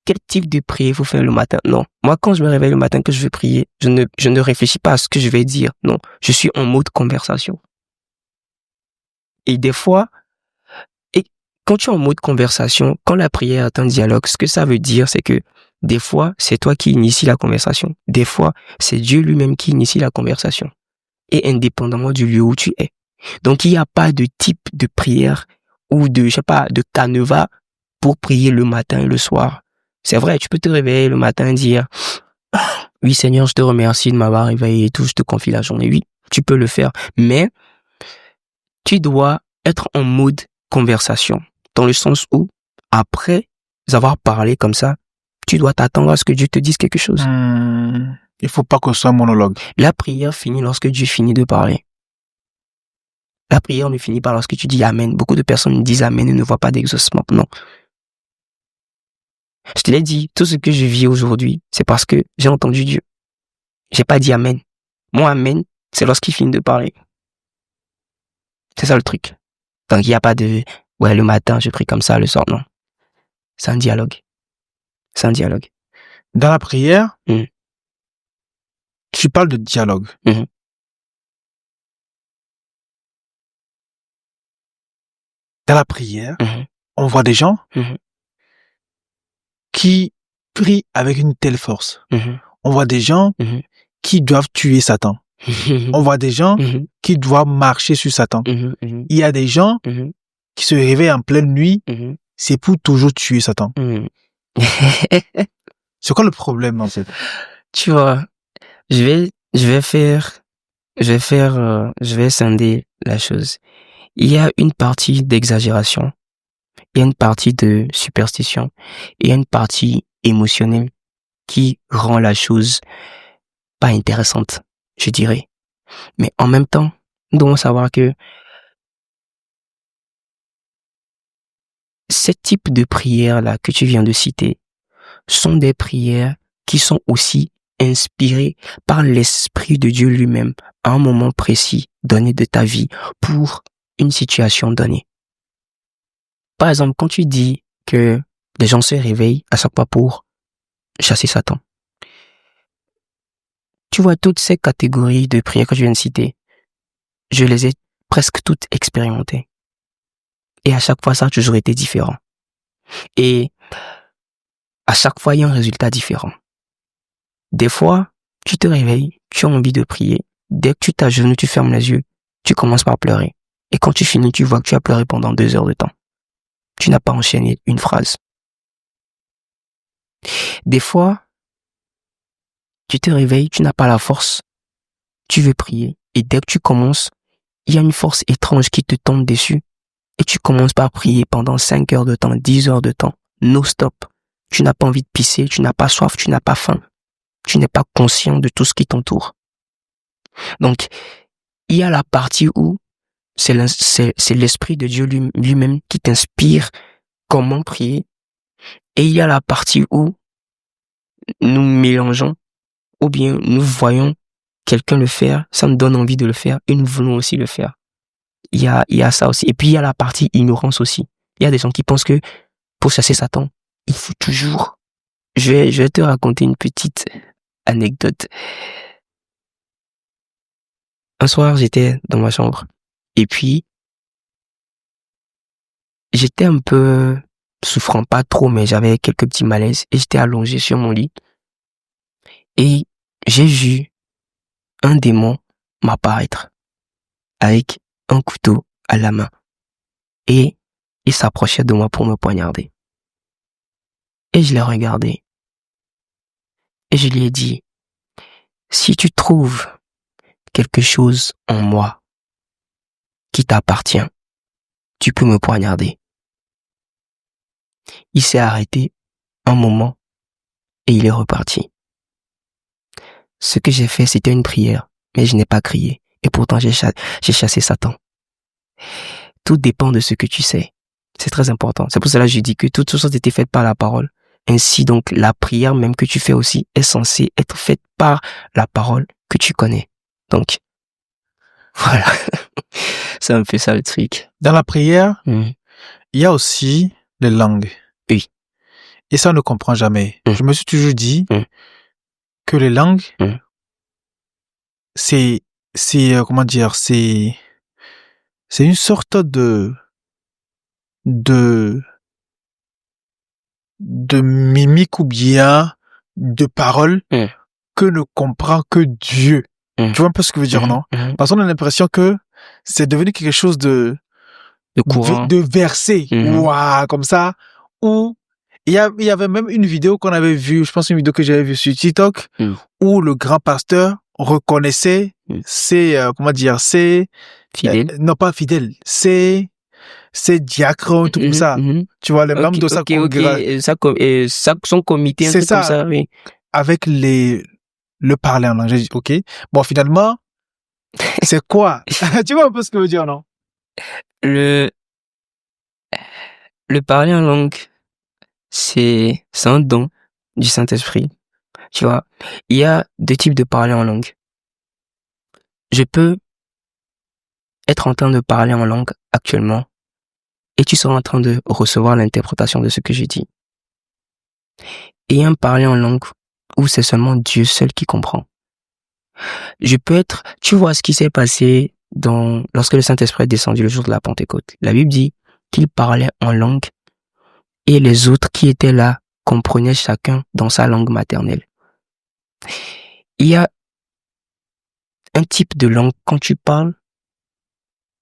quel type de prière il faut faire le matin. Non. Moi, quand je me réveille le matin que je veux prier, je ne réfléchis pas à ce que je vais dire. Non. Je suis en mode conversation. Et des fois, quand tu es en mode conversation, quand la prière est un dialogue, ce que ça veut dire, c'est que des fois, c'est toi qui initie la conversation. Des fois, c'est Dieu lui-même qui initie la conversation. Et indépendamment du lieu où tu es. Donc, il n'y a pas de type de prière ou de canevas pour prier le matin et le soir. C'est vrai, tu peux te réveiller le matin et dire, oui Seigneur, je te remercie de m'avoir réveillé et tout, je te confie la journée. Oui, tu peux le faire. Mais, tu dois être en mode conversation. Dans le sens où, après avoir parlé comme ça, tu dois t'attendre à ce que Dieu te dise quelque chose. Il faut pas que ce soit un monologue. La prière finit lorsque Dieu finit de parler. La prière ne finit pas lorsque tu dis Amen. Beaucoup de personnes disent Amen et ne voient pas d'exaucement. Non. Je te l'ai dit, tout ce que je vis aujourd'hui, c'est parce que j'ai entendu Dieu. J'ai pas dit Amen. Mon Amen, c'est lorsqu'il finit de parler. C'est ça le truc. Donc il n'y a pas de ouais, le matin, je prie comme ça, le soir, non. C'est un dialogue. C'est un dialogue. Dans la prière, tu parles de dialogue. Dans la prière, on voit des gens qui prient avec une telle force. On voit des gens qui doivent tuer Satan. On voit des gens qui doivent marcher sur Satan. Il y a des gens qui se réveillent en pleine nuit, c'est pour toujours tuer Satan. C'est quoi le problème en fait? Tu vois, je vais scinder la chose. Il y a une partie d'exagération, il y a une partie de superstition, il y a une partie émotionnelle qui rend la chose pas intéressante, je dirais. Mais en même temps, nous devons savoir que ce type de prières-là que tu viens de citer sont des prières qui sont aussi inspirées par l'Esprit de Dieu lui-même à un moment précis donné de ta vie pour une situation donnée. Par exemple, quand tu dis que les gens se réveillent à chaque fois pour chasser Satan, tu vois toutes ces catégories de prières que je viens de citer, je les ai presque toutes expérimentées. Et à chaque fois, ça a toujours été différent. Et à chaque fois, il y a un résultat différent. Des fois, tu te réveilles, tu as envie de prier. Dès que tu t'agenouilles, tu fermes les yeux, tu commences par pleurer. Et quand tu finis, tu vois que tu as pleuré pendant 2 heures de temps. Tu n'as pas enchaîné une phrase. Des fois, tu te réveilles, tu n'as pas la force. Tu veux prier. Et dès que tu commences, il y a une force étrange qui te tombe dessus. Et tu commences par prier pendant 5 heures de temps, 10 heures de temps, no stop. Tu n'as pas envie de pisser, tu n'as pas soif, tu n'as pas faim. Tu n'es pas conscient de tout ce qui t'entoure. Donc, il y a la partie où c'est l'Esprit de Dieu lui-même qui t'inspire comment prier. Et il y a la partie où nous mélangeons ou bien nous voyons quelqu'un le faire, ça nous donne envie de le faire et nous voulons aussi le faire. il y a ça aussi. Et puis, il y a la partie ignorance aussi. Il y a des gens qui pensent que pour chasser Satan, il faut toujours... Je vais te raconter une petite anecdote. Un soir, j'étais dans ma chambre. Et puis, j'étais un peu souffrant, pas trop, mais j'avais quelques petits malaises. Et j'étais allongé sur mon lit. Et j'ai vu un démon m'apparaître avec un couteau à la main. Et il s'approchait de moi pour me poignarder. Et je l'ai regardé. Et je lui ai dit, si tu trouves quelque chose en moi qui t'appartient, tu peux me poignarder. Il s'est arrêté un moment et il est reparti. Ce que j'ai fait, c'était une prière, mais je n'ai pas crié. Et pourtant, j'ai chassé Satan. Tout dépend de ce que tu sais. C'est très important. C'est pour cela que je dis que toutes choses ont été faites par la parole. Ainsi, donc, la prière même que tu fais aussi est censée être faite par la parole que tu connais. Donc, voilà. C'est un peu ça le truc. Dans la prière, il y a aussi les langues. Oui. Et ça, on ne comprend jamais. Je me suis toujours dit que les langues, c'est comment dire, c'est une sorte de mimique ou bien de parole que ne comprend que Dieu. Tu vois un peu ce que je veux dire, non? Parce qu'on a l'impression que c'est devenu quelque chose de courant, de versé, ouah, comme ça, où il y avait même une vidéo qu'on avait vue, je pense une vidéo que j'avais vue sur TikTok, où le grand pasteur reconnaissait ses, comment dire, ses fidèles. Non, pas fidèles, ses diacres, tout comme ça. Tu vois, les membres de sa congrégation. Son comité, un truc comme ça, oui. Avec le parler en langue. J'ai dit, ok. Bon, finalement, c'est quoi? Tu vois un peu ce que je veux dire, non? Le parler en langue, c'est un don du Saint-Esprit. Tu vois, il y a deux types de parler en langue. Je peux être en train de parler en langue actuellement et tu seras en train de recevoir l'interprétation de ce que j'ai dit. Et un parler en langue où c'est seulement Dieu seul qui comprend. Tu vois ce qui s'est passé lorsque le Saint-Esprit est descendu le jour de la Pentecôte. La Bible dit qu'il parlait en langue et les autres qui étaient là comprenaient chacun dans sa langue maternelle. Il y a un type de langue quand tu parles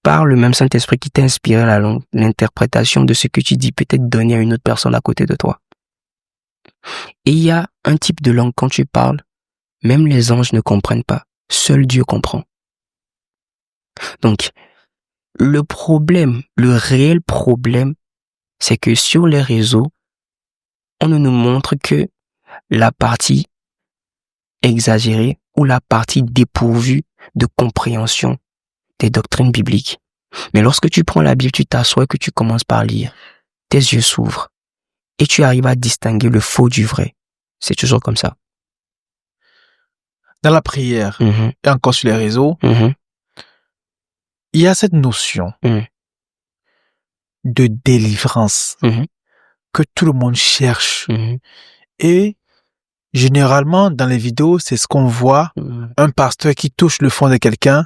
par le même Saint-Esprit qui t'a inspiré la langue, l'interprétation de ce que tu dis peut être donnée à une autre personne à côté de toi. Et il y a un type de langue quand tu parles, même les anges ne comprennent pas, seul Dieu comprend. Donc, le réel problème, c'est que sur les réseaux, on ne nous montre que la partie exagérée ou la partie dépourvue de compréhension des doctrines bibliques. Mais lorsque tu prends la Bible, tu t'assois et que tu commences par lire, tes yeux s'ouvrent et tu arrives à distinguer le faux du vrai. C'est toujours comme ça. Dans la prière et encore sur les réseaux, il y a cette notion de délivrance que tout le monde cherche. Et généralement, dans les vidéos, c'est ce qu'on voit. Un pasteur qui touche le fond de quelqu'un,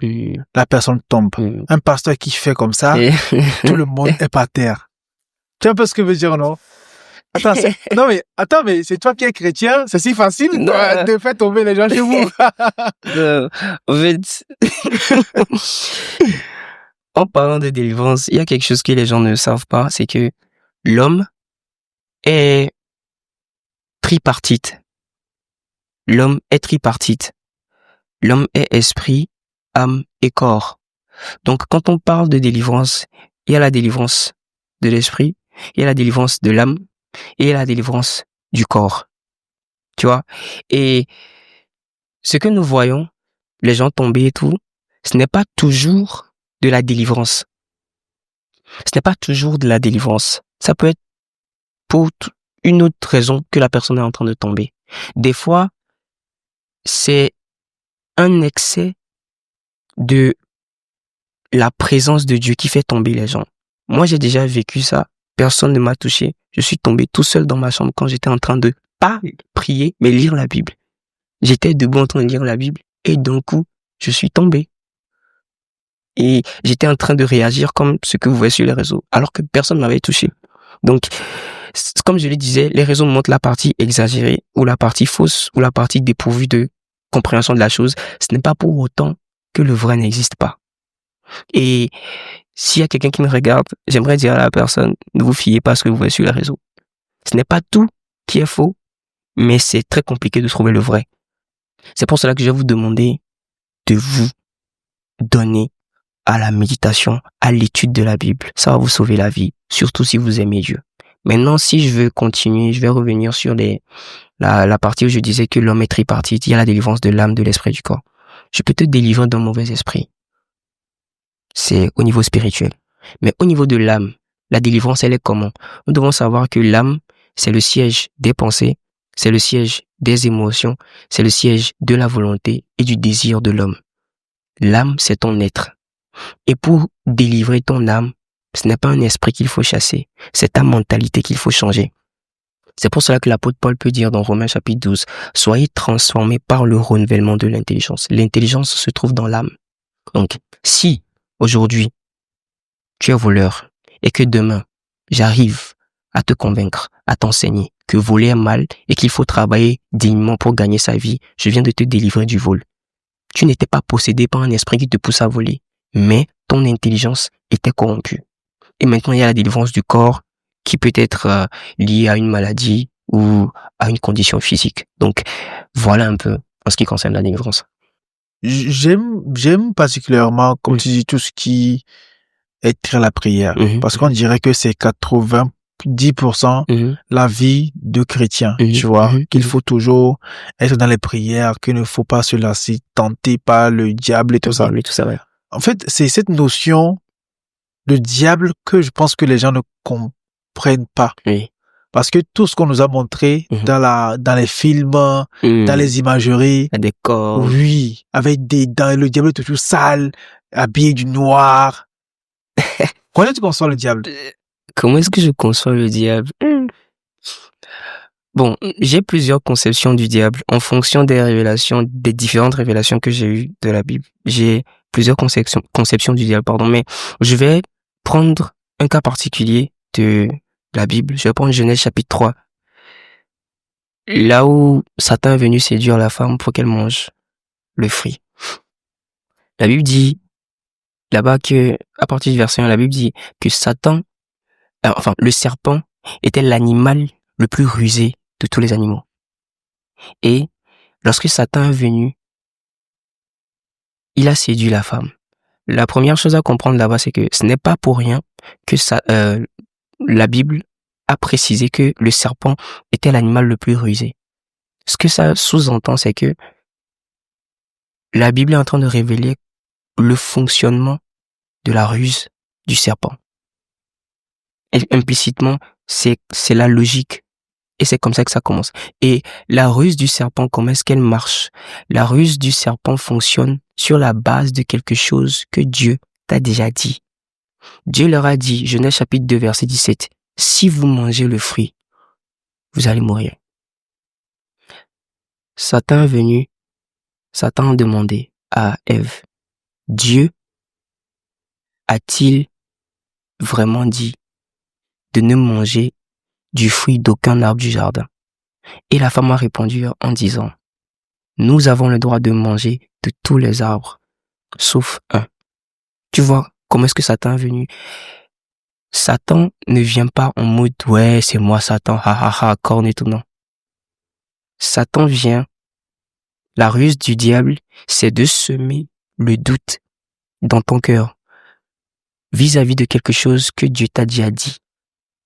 la personne tombe. Un pasteur qui fait comme ça, tout le monde est par terre. Tu vois un peu ce que je veux dire, non? Attends, mais c'est toi qui es chrétien, c'est si facile de faire tomber les gens chez vous. En fait, en parlant de délivrance, il y a quelque chose que les gens ne savent pas, c'est que l'homme est tripartite. L'homme est tripartite. L'homme est esprit, âme et corps. Donc, quand on parle de délivrance, il y a la délivrance de l'esprit, il y a la délivrance de l'âme, et il y a la délivrance du corps. Tu vois? Et ce que nous voyons, les gens tomber et tout, ce n'est pas toujours de la délivrance. Ce n'est pas toujours de la délivrance. Ça peut être pour une autre raison que la personne est en train de tomber. Des fois, c'est un excès de la présence de Dieu qui fait tomber les gens. Moi, j'ai déjà vécu ça. Personne ne m'a touché. Je suis tombé tout seul dans ma chambre quand j'étais en train de pas prier, mais lire la Bible. J'étais debout en train de lire la Bible et d'un coup, je suis tombé. Et j'étais en train de réagir comme ce que vous voyez sur les réseaux, alors que personne ne m'avait touché. Donc, comme je le disais, les réseaux montrent la partie exagérée ou la partie fausse ou la partie dépourvue de compréhension de la chose. Ce n'est pas pour autant que le vrai n'existe pas. Et s'il y a quelqu'un qui me regarde, j'aimerais dire à la personne, ne vous fiez pas à ce que vous voyez sur les réseaux. Ce n'est pas tout qui est faux, mais c'est très compliqué de trouver le vrai. C'est pour cela que je vais vous demander de vous donner à la méditation, à l'étude de la Bible. Ça va vous sauver la vie, surtout si vous aimez Dieu. Maintenant, si je veux continuer, je vais revenir sur la partie où je disais que l'homme est tripartite. Il y a la délivrance de l'âme, de l'esprit et du corps. Je peux te délivrer d'un mauvais esprit. C'est au niveau spirituel. Mais au niveau de l'âme, la délivrance, elle est comment? Nous devons savoir que l'âme, c'est le siège des pensées, c'est le siège des émotions, c'est le siège de la volonté et du désir de l'homme. L'âme, c'est ton être. Et pour délivrer ton âme, ce n'est pas un esprit qu'il faut chasser, c'est ta mentalité qu'il faut changer. C'est pour cela que l'apôtre Paul peut dire dans Romains chapitre 12, « Soyez transformés par le renouvellement de l'intelligence. » L'intelligence se trouve dans l'âme. Donc, si aujourd'hui, tu es voleur et que demain, j'arrive à te convaincre, à t'enseigner que voler est mal et qu'il faut travailler dignement pour gagner sa vie, je viens de te délivrer du vol. Tu n'étais pas possédé par un esprit qui te pousse à voler, mais ton intelligence était corrompue. Et maintenant, il y a la délivrance du corps qui peut être liée à une maladie ou à une condition physique. Donc, voilà un peu en ce qui concerne la délivrance. J'aime particulièrement, comme tu dis, tout ce qui est très la prière. Parce qu'on dirait que c'est 90% la vie de chrétien, tu vois, qu'il faut toujours être dans les prières, qu'il ne faut pas se lasser, tenter par le diable et tout ça. Oui, tout ça, ouais. En fait, c'est cette notion de diable que je pense que les gens ne comprennent pas. Oui. Parce que tout ce qu'on nous a montré dans les films, dans les imageries, des corps. Oui, avec le diable est toujours sale, habillé du noir. Comment tu conçois le diable? Comment est-ce que je conçois le diable? Bon, j'ai plusieurs conceptions du diable en fonction des révélations, des différentes révélations que j'ai eues de la Bible. J'ai plusieurs conceptions du diable, mais je vais prendre un cas particulier de la Bible. Je vais prendre Genèse chapitre 3. Là où Satan est venu séduire la femme pour qu'elle mange le fruit. La Bible dit là-bas que, à partir du verset 1, la Bible dit que le serpent était l'animal le plus rusé de tous les animaux. Et lorsque Satan est venu, il a séduit la femme. La première chose à comprendre là-bas, c'est que ce n'est pas pour rien que la Bible a précisé que le serpent était l'animal le plus rusé. Ce que ça sous-entend, c'est que la Bible est en train de révéler le fonctionnement de la ruse du serpent. Et implicitement, c'est la logique. Et c'est comme ça que ça commence. Et la ruse du serpent, comment est-ce qu'elle marche? La ruse du serpent fonctionne sur la base de quelque chose que Dieu t'a déjà dit. Dieu leur a dit, Genèse chapitre 2, verset 17, « Si vous mangez le fruit, vous allez mourir. » Satan est venu, Satan a demandé à Ève, « Dieu a-t-il vraiment dit de ne manger du fruit d'aucun arbre du jardin? » Et la femme a répondu en disant, « Nous avons le droit de manger de tous les arbres, sauf un. » Tu vois comment est-ce que Satan est venu? Satan ne vient pas en mode, « Ouais, c'est moi Satan, ha ha ha, corne et tout, non. » Satan vient, la ruse du diable, c'est de semer le doute dans ton cœur vis-à-vis de quelque chose que Dieu t'a déjà dit.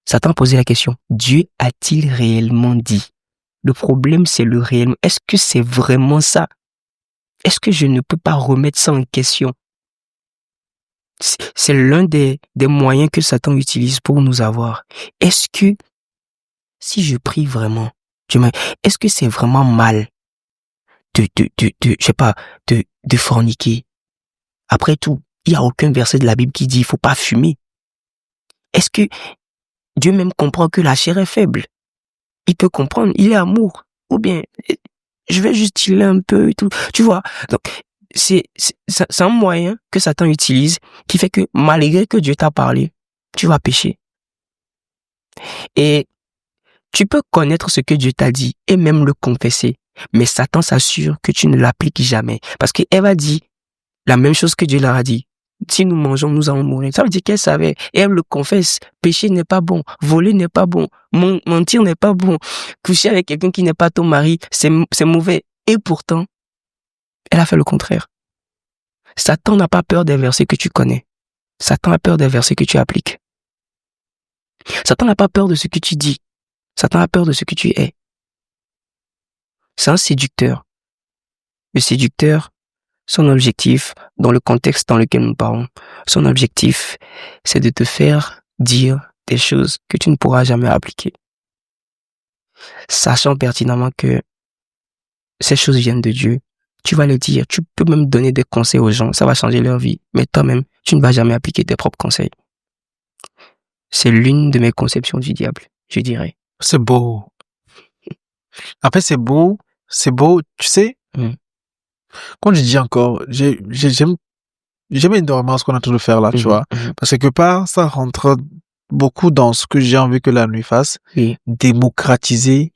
Satan a posé la question, Dieu a-t-il réellement dit? Le problème, c'est le réel. Est-ce que c'est vraiment ça? Est-ce que je ne peux pas remettre ça en question? C'est l'un des moyens que Satan utilise pour nous avoir. Est-ce que, si je prie vraiment, est-ce que c'est vraiment mal de forniquer? Après tout, il n'y a aucun verset de la Bible qui dit il faut pas fumer. Est-ce que Dieu même comprend que la chair est faible? Il peut comprendre, il est amour. Ou bien, je vais juste chiller un peu et tout. Tu vois? Donc, c'est un moyen que Satan utilise qui fait que malgré que Dieu t'a parlé, tu vas pécher. Et tu peux connaître ce que Dieu t'a dit et même le confesser. Mais Satan s'assure que tu ne l'appliques jamais. Parce qu'Ève a dit la même chose que Dieu leur a dit. Si nous mangeons, nous allons mourir. Ça veut dire qu'elle savait. Et elle le confesse. Pécher n'est pas bon. Voler n'est pas bon. Mentir n'est pas bon. Coucher avec quelqu'un qui n'est pas ton mari, c'est mauvais. Et pourtant, elle a fait le contraire. Satan n'a pas peur des versets que tu connais. Satan a peur des versets que tu appliques. Satan n'a pas peur de ce que tu dis. Satan a peur de ce que tu es. C'est un séducteur. Le séducteur, son objectif, dans le contexte dans lequel nous parlons, son objectif, c'est de te faire dire des choses que tu ne pourras jamais appliquer. Sachant pertinemment que ces choses viennent de Dieu, tu vas les dire, tu peux même donner des conseils aux gens, ça va changer leur vie, mais toi-même, tu ne vas jamais appliquer tes propres conseils. C'est l'une de mes conceptions du diable, je dirais. C'est beau. En fait, c'est beau, tu sais. Comme je dis encore, j'aime énormément ce qu'on est en train de faire là, tu vois. Parce que quelque part, ça rentre beaucoup dans ce que j'ai envie que la nuit fasse. Démocratiser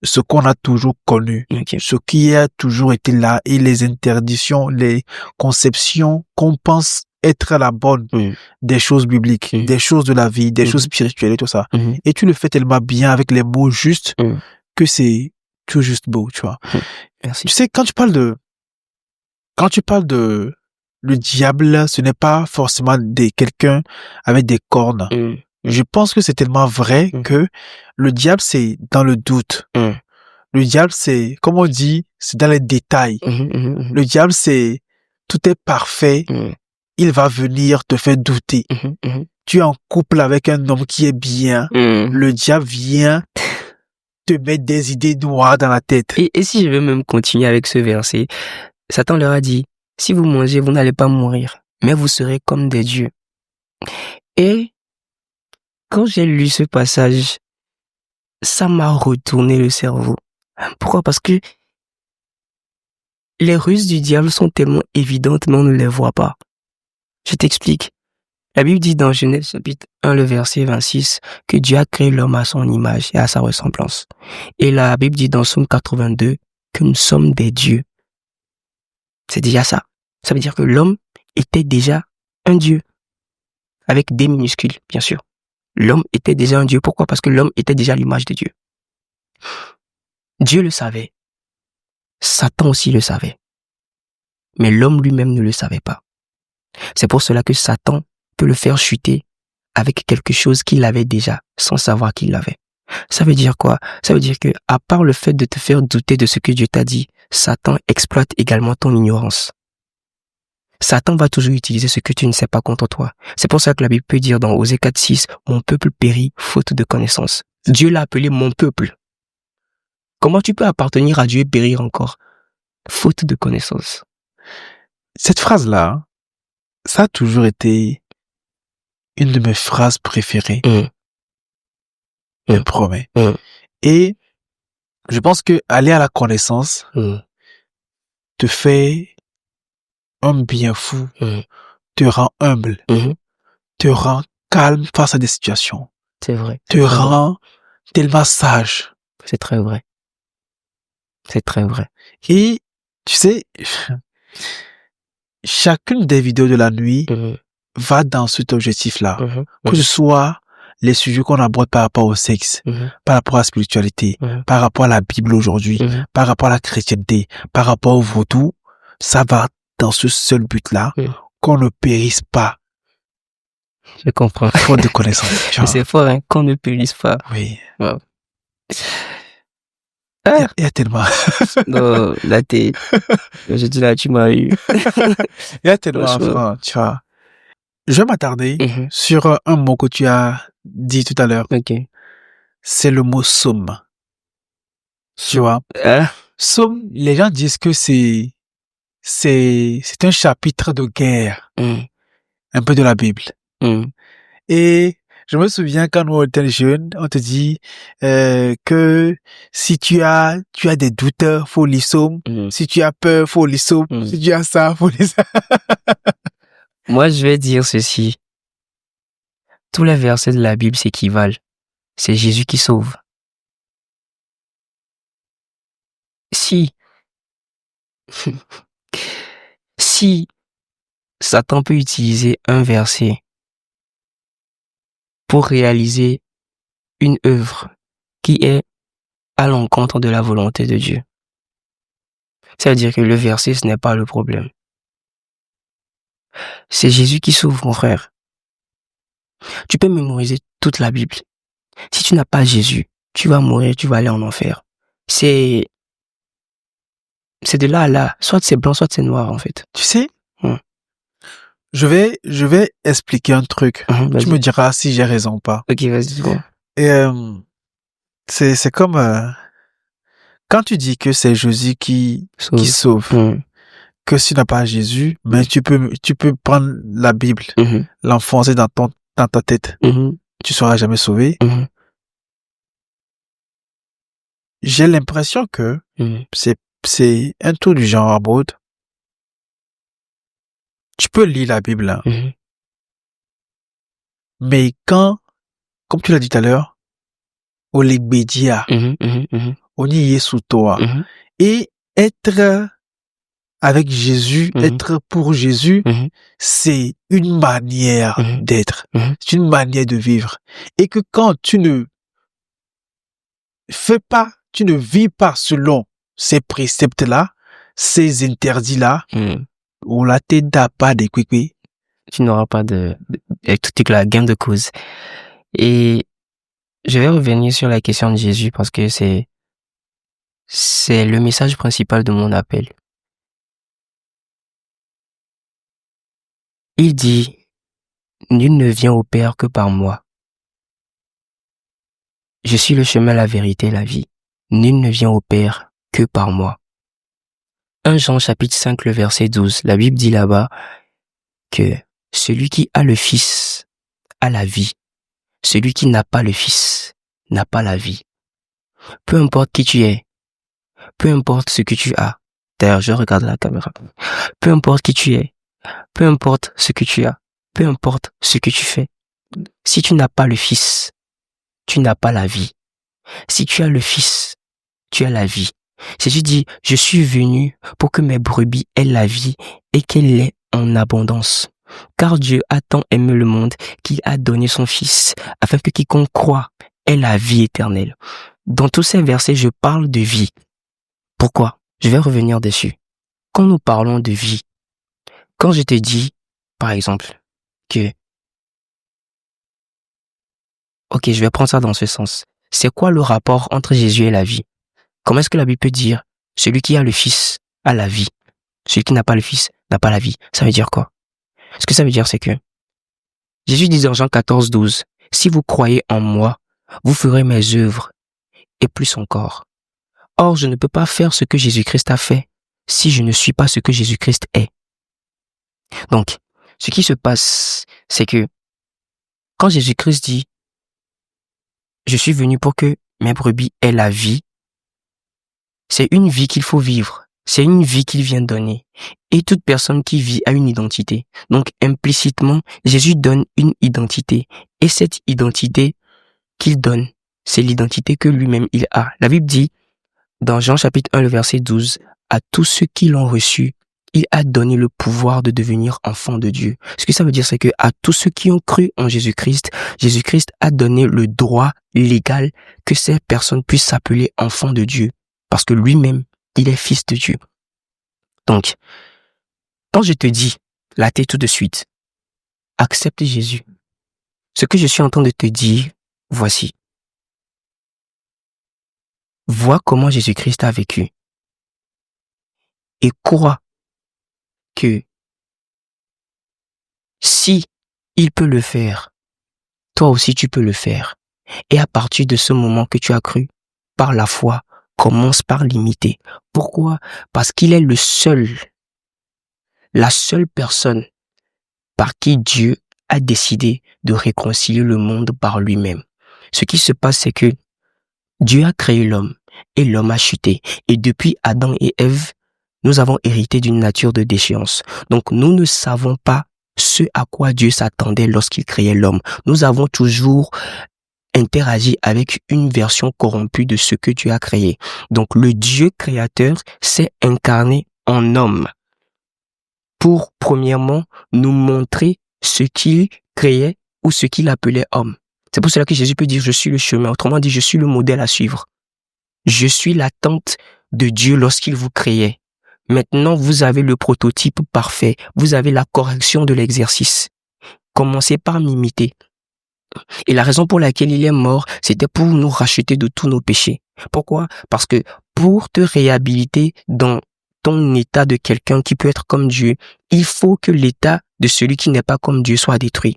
ce qu'on a toujours connu. Ce qui a toujours été là et les interdictions, les conceptions qu'on pense être la bonne des choses bibliques, des choses de la vie, des choses spirituelles et tout ça. Et tu le fais tellement bien avec les mots justes que c'est tout juste beau, tu vois. Merci. Tu sais, quand tu parles de le diable, ce n'est pas forcément quelqu'un avec des cornes. Je pense que c'est tellement vrai que le diable, c'est dans le doute. Le diable, c'est, comme on dit, c'est dans les détails. Le diable, c'est tout est parfait. Il va venir te faire douter. Tu es en couple avec un homme qui est bien. Le diable vient te mettre des idées noires dans la tête. Et si je veux même continuer avec ce verset, Satan leur a dit, si vous mangez, vous n'allez pas mourir, mais vous serez comme des dieux. Et quand j'ai lu ce passage, ça m'a retourné le cerveau. Pourquoi? Parce que les ruses du diable sont tellement évidentes, mais on ne les voit pas. Je t'explique. La Bible dit dans Genèse chapitre 1, le verset 26, que Dieu a créé l'homme à son image et à sa ressemblance. Et la Bible dit dans Psaume 82 que nous sommes des dieux. C'est déjà ça. Ça veut dire que l'homme était déjà un dieu. Avec des minuscules, bien sûr. L'homme était déjà un dieu. Pourquoi? Parce que l'homme était déjà l'image de Dieu. Dieu le savait. Satan aussi le savait. Mais l'homme lui-même ne le savait pas. C'est pour cela que Satan peut le faire chuter avec quelque chose qu'il avait déjà, sans savoir qu'il l'avait. Ça veut dire quoi? Ça veut dire que, à part le fait de te faire douter de ce que Dieu t'a dit, Satan exploite également ton ignorance. Satan va toujours utiliser ce que tu ne sais pas contre toi. C'est pour ça que la Bible peut dire dans Osée 4:6, mon peuple périt faute de connaissance. Dieu l'a appelé mon peuple. Comment tu peux appartenir à Dieu et périr encore? Faute de connaissance. Cette phrase-là, ça a toujours été une de mes phrases préférées. Je promets. Et je pense que aller à la connaissance te fait un bien fou, te rend humble, te rend calme face à des situations. C'est vrai. Te rend tellement sage. C'est très vrai. C'est très vrai. Et tu sais, chacune des vidéos de la nuit va dans cet objectif-là. Que ce soit les sujets qu'on aborde par rapport au sexe, par rapport à la spiritualité, par rapport à la Bible aujourd'hui, par rapport à la chrétienté, par rapport au vaudou, ça va dans ce seul but-là, qu'on ne périsse pas. Je comprends. Faute de connaissances. C'est fort, hein, qu'on ne périsse pas. Oui. Wow. Il y a tellement. Non, là, je dis là, tu m'as eu. Il y a tellement, tu vois. Je vais m'attarder sur un mot que tu as dit tout à l'heure. Ok. C'est le mot somme. Tu vois. Somme, les gens disent que c'est un chapitre de guerre. un peu de la Bible. Et je me souviens quand nous étions jeunes, on te dit que si tu as des doutes, faut lire Psaume. Si tu as peur, faut lire Psaume. Si tu as ça, faut lire ça. Moi, je vais dire ceci. Tous les versets de la Bible s'équivalent. C'est Jésus qui sauve. Si Satan peut utiliser un verset pour réaliser une œuvre qui est à l'encontre de la volonté de Dieu, ça veut dire que le verset, ce n'est pas le problème. C'est Jésus qui sauve, mon frère. Tu peux mémoriser toute la Bible. Si tu n'as pas Jésus, tu vas mourir, tu vas aller en enfer. C'est de là à là. Soit c'est blanc, soit c'est noir, en fait. Tu sais, je vais expliquer un truc. Tu me diras si j'ai raison ou pas. Ok, vas-y, bon. Et c'est comme quand tu dis que c'est Jésus qui sauve, que si tu n'as pas Jésus, mais tu peux prendre la Bible, l'enfoncer dans ta tête. Tu seras jamais sauvé. J'ai l'impression que c'est un truc du genre abord. Tu peux lire la Bible, hein. Mais quand, comme tu l'as dit tout à l'heure, on l'ébédia, on y est sous toi, et être avec Jésus, être pour Jésus, c'est une manière d'être, c'est une manière de vivre. Et que quand tu ne vis pas selon ces préceptes-là, ces interdits-là, ou la tête pas de quick, tu n'auras pas de la gain de cause. Et je vais revenir sur la question de Jésus parce que c'est le message principal de mon appel. Il dit, nul ne vient au Père que par moi. Je suis le chemin, la vérité, la vie. Nul ne vient au Père que par moi. 1 Jean chapitre 5, le verset 12, la Bible dit là-bas que celui qui a le Fils a la vie. Celui qui n'a pas le Fils n'a pas la vie. Peu importe qui tu es, peu importe ce que tu as. D'ailleurs, je regarde la caméra. Peu importe qui tu es, peu importe ce que tu as, peu importe ce que tu fais. Si tu n'as pas le Fils, tu n'as pas la vie. Si tu as le Fils, tu as la vie. Jésus dit, je suis venu pour que mes brebis aient la vie et qu'elle l'ait en abondance. Car Dieu a tant aimé le monde qu'il a donné son Fils, afin que quiconque croit ait la vie éternelle. Dans tous ces versets, je parle de vie. Pourquoi? Je vais revenir dessus. Quand nous parlons de vie, quand je te dis, par exemple, que... Ok, je vais prendre ça dans ce sens. C'est quoi le rapport entre Jésus et la vie? Comment est-ce que la Bible peut dire, celui qui a le Fils a la vie, celui qui n'a pas le Fils n'a pas la vie? Ça veut dire quoi? Ce que ça veut dire, c'est que Jésus dit dans Jean 14, 12, si vous croyez en moi, vous ferez mes œuvres et plus encore. Or, je ne peux pas faire ce que Jésus-Christ a fait si je ne suis pas ce que Jésus-Christ est. Donc, ce qui se passe, c'est que quand Jésus-Christ dit, je suis venu pour que mes brebis aient la vie, c'est une vie qu'il faut vivre. C'est une vie qu'il vient donner. Et toute personne qui vit a une identité. Donc, implicitement, Jésus donne une identité. Et cette identité qu'il donne, c'est l'identité que lui-même il a. La Bible dit, dans Jean chapitre 1, le verset 12, à tous ceux qui l'ont reçu, il a donné le pouvoir de devenir enfants de Dieu. Ce que ça veut dire, c'est que à tous ceux qui ont cru en Jésus-Christ, Jésus-Christ a donné le droit légal que ces personnes puissent s'appeler enfants de Dieu. Parce que lui-même, il est fils de Dieu. Donc, quand je te dis, là t'es tout de suite, accepte Jésus. Ce que je suis en train de te dire, voici. Vois comment Jésus-Christ a vécu. Et crois que si il peut le faire, toi aussi tu peux le faire. Et à partir de ce moment que tu as cru, par la foi, commence par l'imiter. Pourquoi? Parce qu'il est la seule personne par qui Dieu a décidé de réconcilier le monde par lui-même. Ce qui se passe, c'est que Dieu a créé l'homme et l'homme a chuté. Et depuis Adam et Ève, nous avons hérité d'une nature de déchéance. Donc nous ne savons pas ce à quoi Dieu s'attendait lorsqu'il créait l'homme. Nous avons toujours interagi avec une version corrompue de ce que Dieu a créé. Donc le Dieu créateur s'est incarné en homme pour, premièrement, nous montrer ce qu'il créait ou ce qu'il appelait homme. C'est pour cela que Jésus peut dire « Je suis le chemin ». Autrement dit, je suis le modèle à suivre. Je suis l'attente de Dieu lorsqu'il vous créait. Maintenant, vous avez le prototype parfait. Vous avez la correction de l'exercice. Commencez par m'imiter. Et la raison pour laquelle il est mort, c'était pour nous racheter de tous nos péchés. Pourquoi? Parce que pour te réhabiliter dans ton état de quelqu'un qui peut être comme Dieu, il faut que l'état de celui qui n'est pas comme Dieu soit détruit.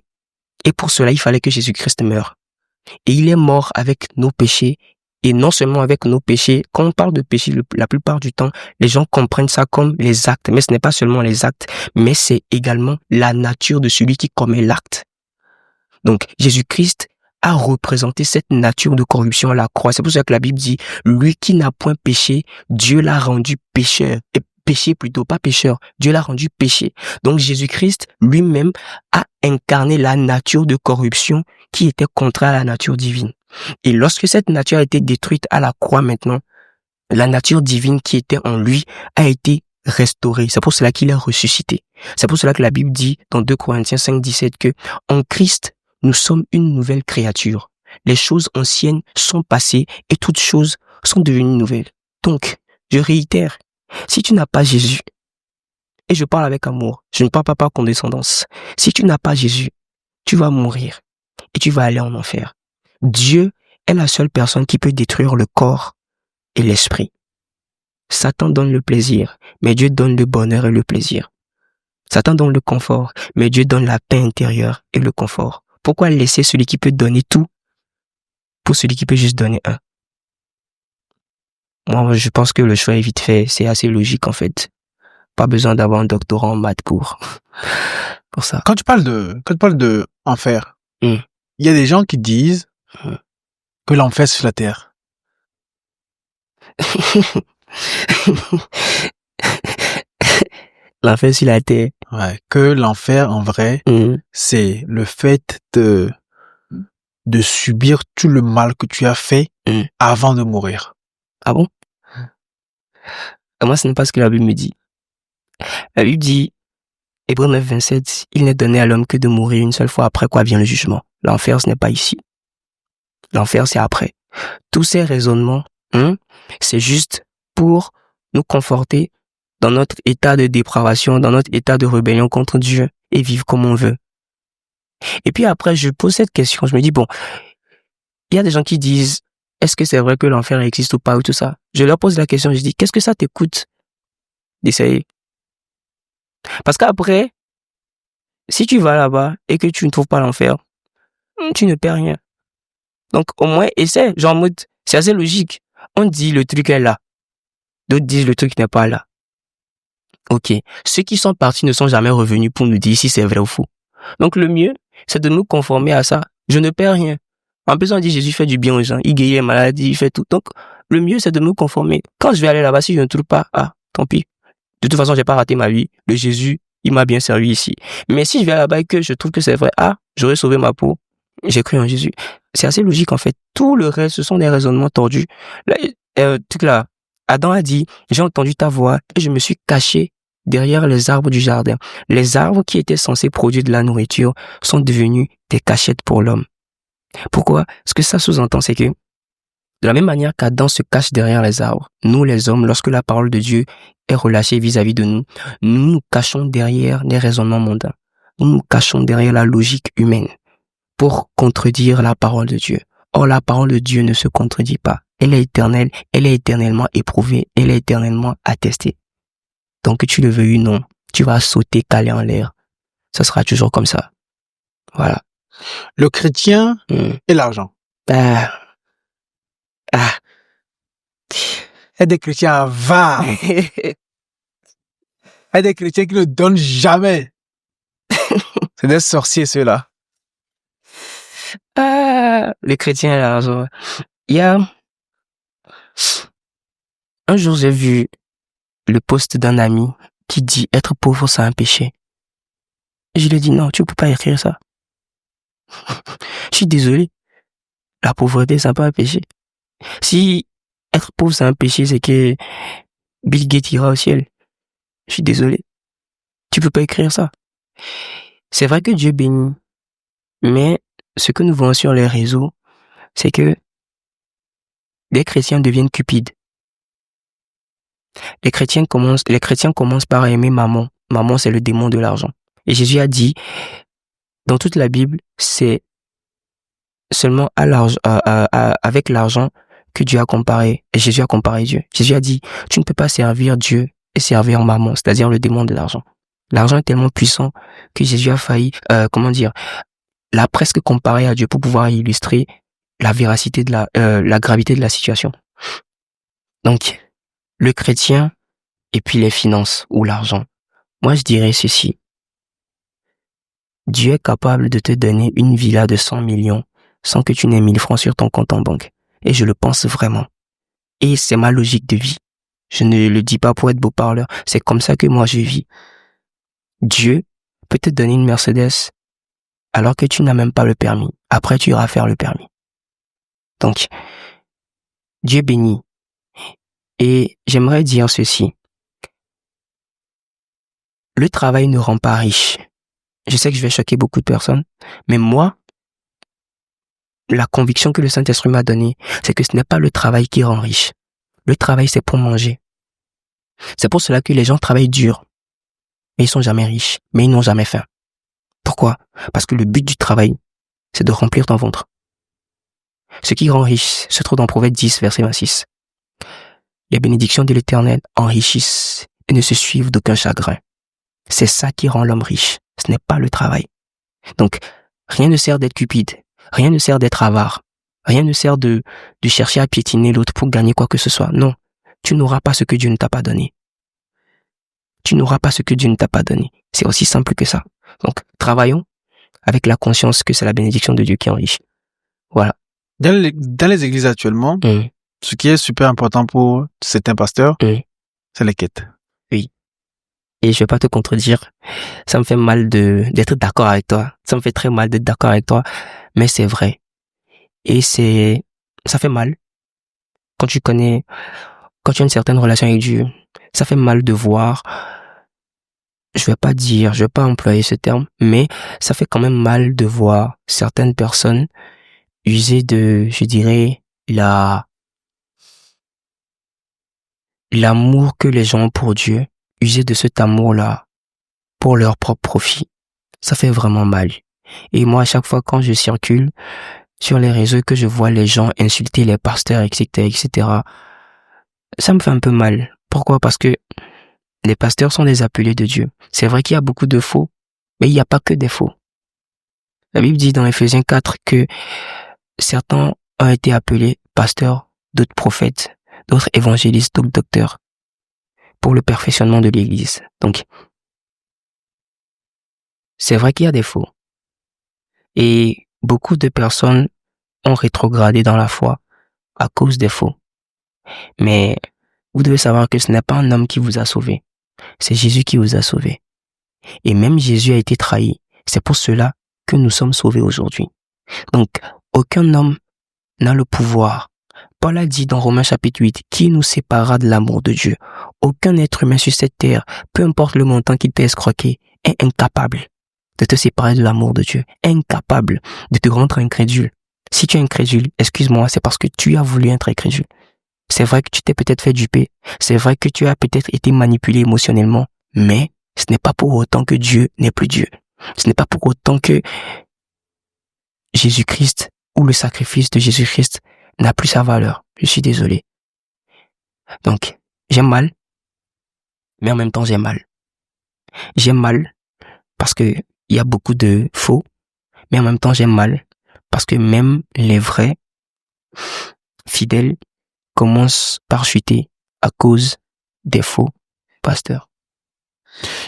Et pour cela, il fallait que Jésus-Christ meure. Et il est mort avec nos péchés. Et non seulement avec nos péchés, quand on parle de péché, la plupart du temps, les gens comprennent ça comme les actes. Mais ce n'est pas seulement les actes, mais c'est également la nature de celui qui commet l'acte. Donc, Jésus-Christ a représenté cette nature de corruption à la croix. C'est pour ça que la Bible dit, lui qui n'a point péché, Dieu l'a rendu pécheur. Et péché plutôt, pas pécheur. Dieu l'a rendu péché. Donc, Jésus-Christ lui-même a incarné la nature de corruption qui était contraire à la nature divine. Et lorsque cette nature a été détruite à la croix maintenant, la nature divine qui était en lui a été restaurée. C'est pour cela qu'il est ressuscité. C'est pour cela que la Bible dit dans 2 Corinthiens 5, 17 que en Christ, nous sommes une nouvelle créature. Les choses anciennes sont passées et toutes choses sont devenues nouvelles. Donc, je réitère, si tu n'as pas Jésus, et je parle avec amour, je ne parle pas par condescendance, si tu n'as pas Jésus, tu vas mourir et tu vas aller en enfer. Dieu est la seule personne qui peut détruire le corps et l'esprit. Satan donne le plaisir, mais Dieu donne le bonheur et le plaisir. Satan donne le confort, mais Dieu donne la paix intérieure et le confort. Pourquoi laisser celui qui peut donner tout pour celui qui peut juste donner un? Moi, je pense que le choix est vite fait. C'est assez logique, en fait. Pas besoin d'avoir un doctorat en maths pour ça. Quand tu parles de enfer, il y a des gens qui disent que l'enfer c'est sur la terre. L'enfer sur la terre. Ouais, que l'enfer en vrai, c'est le fait de subir tout le mal que tu as fait avant de mourir. Ah bon? Moi, ce n'est pas ce que la Bible me dit. La Bible dit, Hébreux 9, 27, il n'est donné à l'homme que de mourir une seule fois, après quoi vient le jugement. L'enfer, ce n'est pas ici. L'enfer, c'est après. Tous ces raisonnements, c'est juste pour nous conforter dans notre état de dépravation, dans notre état de rébellion contre Dieu et vivre comme on veut. Et puis après, je pose cette question, je me dis, bon, il y a des gens qui disent, est-ce que c'est vrai que l'enfer existe ou pas ou tout ça? Je leur pose la question, je dis, qu'est-ce que ça te coûte d'essayer? Parce qu'après, si tu vas là-bas et que tu ne trouves pas l'enfer, tu ne perds rien. Donc au moins, essaie, genre en mode, c'est assez logique. On dit le truc est là. D'autres disent le truc n'est pas là. Ok. Ceux qui sont partis ne sont jamais revenus pour nous dire si c'est vrai ou faux. Donc le mieux, c'est de nous conformer à ça. Je ne perds rien. En plus, on dit Jésus fait du bien aux gens. Il guérit les maladies, il fait tout. Donc, le mieux, c'est de nous conformer. Quand je vais aller là-bas, si je ne trouve pas, tant pis. De toute façon, j'ai pas raté ma vie. Le Jésus, il m'a bien servi ici. Mais si je vais là-bas et que je trouve que c'est vrai, j'aurais sauvé ma peau. J'ai cru en Jésus. C'est assez logique, en fait. Tout le reste, ce sont des raisonnements tordus. Là, Adam a dit, j'ai entendu ta voix et je me suis caché derrière les arbres du jardin. Les arbres qui étaient censés produire de la nourriture sont devenus des cachettes pour l'homme. Pourquoi? Ce que ça sous-entend, c'est que de la même manière qu'Adam se cache derrière les arbres, nous les hommes, lorsque la parole de Dieu est relâchée vis-à-vis de nous, nous nous cachons derrière les raisonnements mondains. Nous nous cachons derrière la logique humaine pour contredire la parole de Dieu. Or, la parole de Dieu ne se contredit pas. Elle est éternelle, elle est éternellement éprouvée, elle est éternellement attestée. Donc, que tu le veuilles ou non, tu vas sauter calé en l'air. Ça sera toujours comme ça. Voilà. Le chrétien et l'argent. Il y a des chrétiens avares. Il y a des chrétiens qui ne donnent jamais. C'est des sorciers, ceux-là. Les chrétiens, là, il y a... Un jour, j'ai vu le post d'un ami qui dit être pauvre, c'est un péché. Je lui ai dit non, tu peux pas écrire ça. Je suis désolé. La pauvreté, c'est pas un péché. Si être pauvre, c'est un péché, c'est que Bill Gates ira au ciel. Je suis désolé. Tu peux pas écrire ça. C'est vrai que Dieu bénit. Mais ce que nous voyons sur les réseaux, c'est que les chrétiens deviennent cupides. Les chrétiens commencent par aimer Mammon. Mammon, c'est le démon de l'argent. Et Jésus a dit, dans toute la Bible, c'est seulement avec l'argent que Dieu a comparé, et Jésus a comparé Dieu. Jésus a dit, tu ne peux pas servir Dieu et servir Mammon, c'est-à-dire le démon de l'argent. L'argent est tellement puissant que Jésus a failli, l'a presque comparé à Dieu pour pouvoir illustrer la véracité de la gravité de la situation. Donc, le chrétien et puis les finances ou l'argent. Moi, je dirais ceci. Dieu est capable de te donner une villa de 100 millions sans que tu n'aies 1000 francs sur ton compte en banque. Et je le pense vraiment. Et c'est ma logique de vie. Je ne le dis pas pour être beau parleur. C'est comme ça que moi je vis. Dieu peut te donner une Mercedes alors que tu n'as même pas le permis. Après, tu iras faire le permis. Donc, Dieu bénit. Et j'aimerais dire ceci. Le travail ne rend pas riche. Je sais que je vais choquer beaucoup de personnes, mais moi, la conviction que le Saint-Esprit m'a donnée, c'est que ce n'est pas le travail qui rend riche. Le travail, c'est pour manger. C'est pour cela que les gens travaillent dur, mais ils sont jamais riches, mais ils n'ont jamais faim. Pourquoi? Parce que le but du travail, c'est de remplir ton ventre. Ce qui rend riche se trouve dans Proverbe 10, verset 26. Les bénédictions de l'Éternel enrichissent et ne se suivent d'aucun chagrin. C'est ça qui rend l'homme riche. Ce n'est pas le travail. Donc, rien ne sert d'être cupide. Rien ne sert d'être avare. Rien ne sert de chercher à piétiner l'autre pour gagner quoi que ce soit. Non. Tu n'auras pas ce que Dieu ne t'a pas donné. Tu n'auras pas ce que Dieu ne t'a pas donné. C'est aussi simple que ça. Donc, travaillons avec la conscience que c'est la bénédiction de Dieu qui enrichit. Voilà. Dans les églises actuellement, ce qui est super important pour certains pasteurs, c'est les quêtes. Oui. Et je vais pas te contredire. Ça me fait mal d'être d'accord avec toi. Ça me fait très mal d'être d'accord avec toi. Mais c'est vrai. Et ça fait mal. Quand tu as une certaine relation avec Dieu, ça fait mal de voir, je vais pas employer ce terme, mais ça fait quand même mal de voir certaines personnes user de, je dirais, l'amour que les gens ont pour Dieu, user de cet amour-là pour leur propre profit. Ça fait vraiment mal. Et moi, à chaque fois quand je circule sur les réseaux, que je vois les gens insulter les pasteurs, etc., ça me fait un peu mal. Pourquoi? Parce que les pasteurs sont des appelés de Dieu. C'est vrai qu'il y a beaucoup de faux, mais il n'y a pas que des faux. La Bible dit dans Éphésiens 4 que certains ont été appelés pasteurs, d'autres prophètes, d'autres évangélistes, d'autres docteurs, pour le perfectionnement de l'Église. Donc, c'est vrai qu'il y a des faux. Et beaucoup de personnes ont rétrogradé dans la foi à cause des faux. Mais vous devez savoir que ce n'est pas un homme qui vous a sauvé. C'est Jésus qui vous a sauvé. Et même Jésus a été trahi. C'est pour cela que nous sommes sauvés aujourd'hui. Donc, aucun homme n'a le pouvoir. Paul a dit dans Romains chapitre 8, qui nous séparera de l'amour de Dieu? Aucun être humain sur cette terre, peu importe le montant qu'il t'a escroqué, est incapable de te séparer de l'amour de Dieu. Incapable de te rendre incrédule. Si tu es incrédule, excuse-moi, c'est parce que tu as voulu être incrédule. C'est vrai que tu t'es peut-être fait duper. C'est vrai que tu as peut-être été manipulé émotionnellement. Mais ce n'est pas pour autant que Dieu n'est plus Dieu. Ce n'est pas pour autant que Jésus-Christ ou le sacrifice de Jésus-Christ n'a plus sa valeur. Je suis désolé. Donc, j'aime mal, mais en même temps j'aime mal. J'aime mal parce que il y a beaucoup de faux, mais en même temps j'aime mal parce que même les vrais fidèles commencent par chuter à cause des faux pasteurs.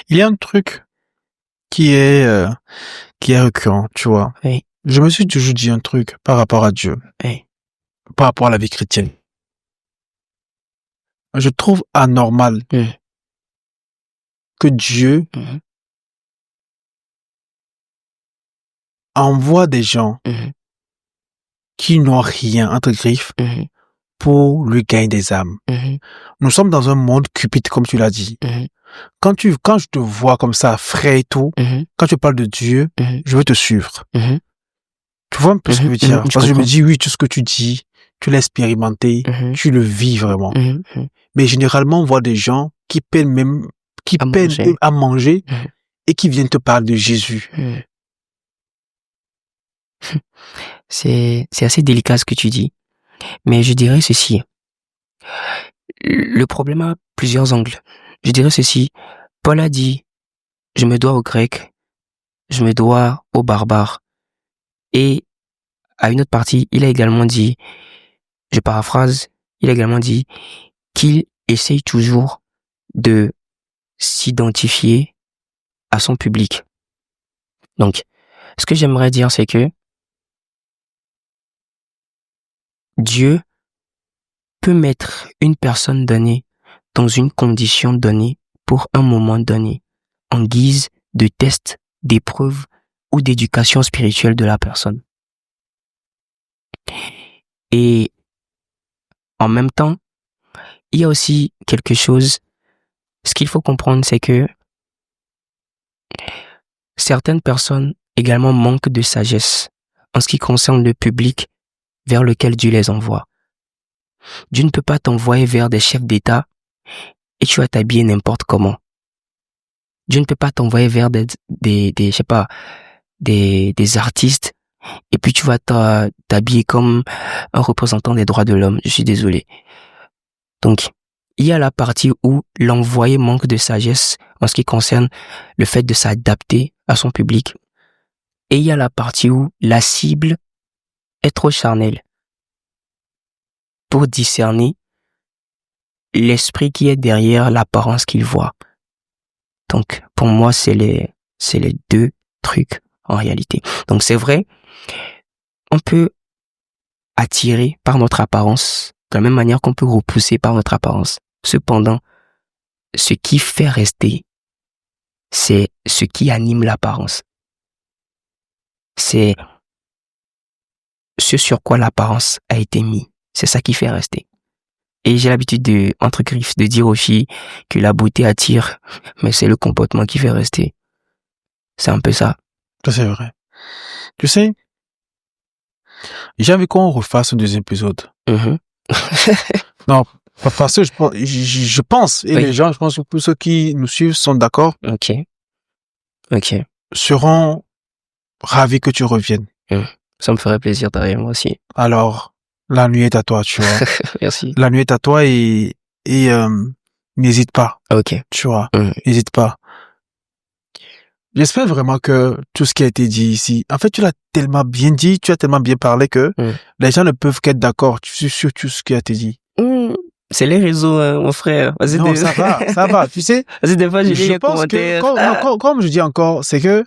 Il y a un truc qui est récurrent, tu vois. Oui. Je me suis toujours dit un truc par rapport à Dieu, Oui. par rapport à la vie chrétienne. Je trouve anormal que Dieu envoie des gens qui n'ont rien entre griffes pour lui gagner des âmes. Nous sommes dans un monde cupide, comme tu l'as dit. Quand je te vois comme ça, frais et tout, quand tu parles de Dieu, je veux te suivre. Tu vois un peu ce que je veux dire? Parce que je me dis, oui, tout ce que tu dis, tu l'as expérimenté, tu le vis vraiment. Mais généralement, on voit des gens qui peinent à manger et qui viennent te parler de Jésus. C'est assez délicat ce que tu dis. Mais je dirais ceci. Le problème a plusieurs angles. Je dirais ceci. Paul a dit, je me dois aux Grecs, je me dois aux barbares. Et à une autre partie, il a également dit, je paraphrase, il a également dit qu'il essaye toujours de s'identifier à son public. Donc, ce que j'aimerais dire, c'est que Dieu peut mettre une personne donnée dans une condition donnée pour un moment donné, en guise de test, d'épreuve ou d'éducation spirituelle de la personne. Et en même temps, il y a aussi quelque chose, ce qu'il faut comprendre, c'est que certaines personnes également manquent de sagesse en ce qui concerne le public vers lequel Dieu les envoie. Dieu ne peut pas t'envoyer vers des chefs d'État et tu vas t'habiller n'importe comment. Dieu ne peut pas t'envoyer vers des artistes et puis tu vas t'habiller comme un représentant des droits de l'homme. Je suis désolé. Donc, il y a la partie où l'envoyé manque de sagesse en ce qui concerne le fait de s'adapter à son public. Et il y a la partie où la cible est trop charnelle pour discerner l'esprit qui est derrière l'apparence qu'il voit. Donc, pour moi, c'est les deux trucs en réalité. Donc, c'est vrai, on peut attirer par notre apparence de la même manière qu'on peut repousser par notre apparence. Cependant, ce qui fait rester, c'est ce qui anime l'apparence. C'est ce sur quoi l'apparence a été mise. C'est ça qui fait rester. Et j'ai l'habitude de, entre griffes, de dire aux filles que la beauté attire, mais c'est le comportement qui fait rester. C'est un peu ça. Ça, c'est vrai. Tu sais, j'ai envie qu'on refasse un deuxième épisode. Non, parce que je pense, et oui. Les gens, je pense que tous ceux qui nous suivent sont d'accord. Ok. Seront ravis que tu reviennes. Ça me ferait plaisir derrière moi aussi. Alors, la nuit est à toi, tu vois. Merci. La nuit est à toi et n'hésite pas. Ok. Tu vois, n'hésite pas. J'espère vraiment que tout ce qui a été dit ici, en fait, tu l'as tellement bien dit, tu as tellement bien parlé que les gens ne peuvent qu'être d'accord sur tout ce qui a été dit. C'est les réseaux, mon frère. Non, ça va, tu sais. Vas-y, des fois, j'ai les commentaires. Comme je dis encore, c'est que,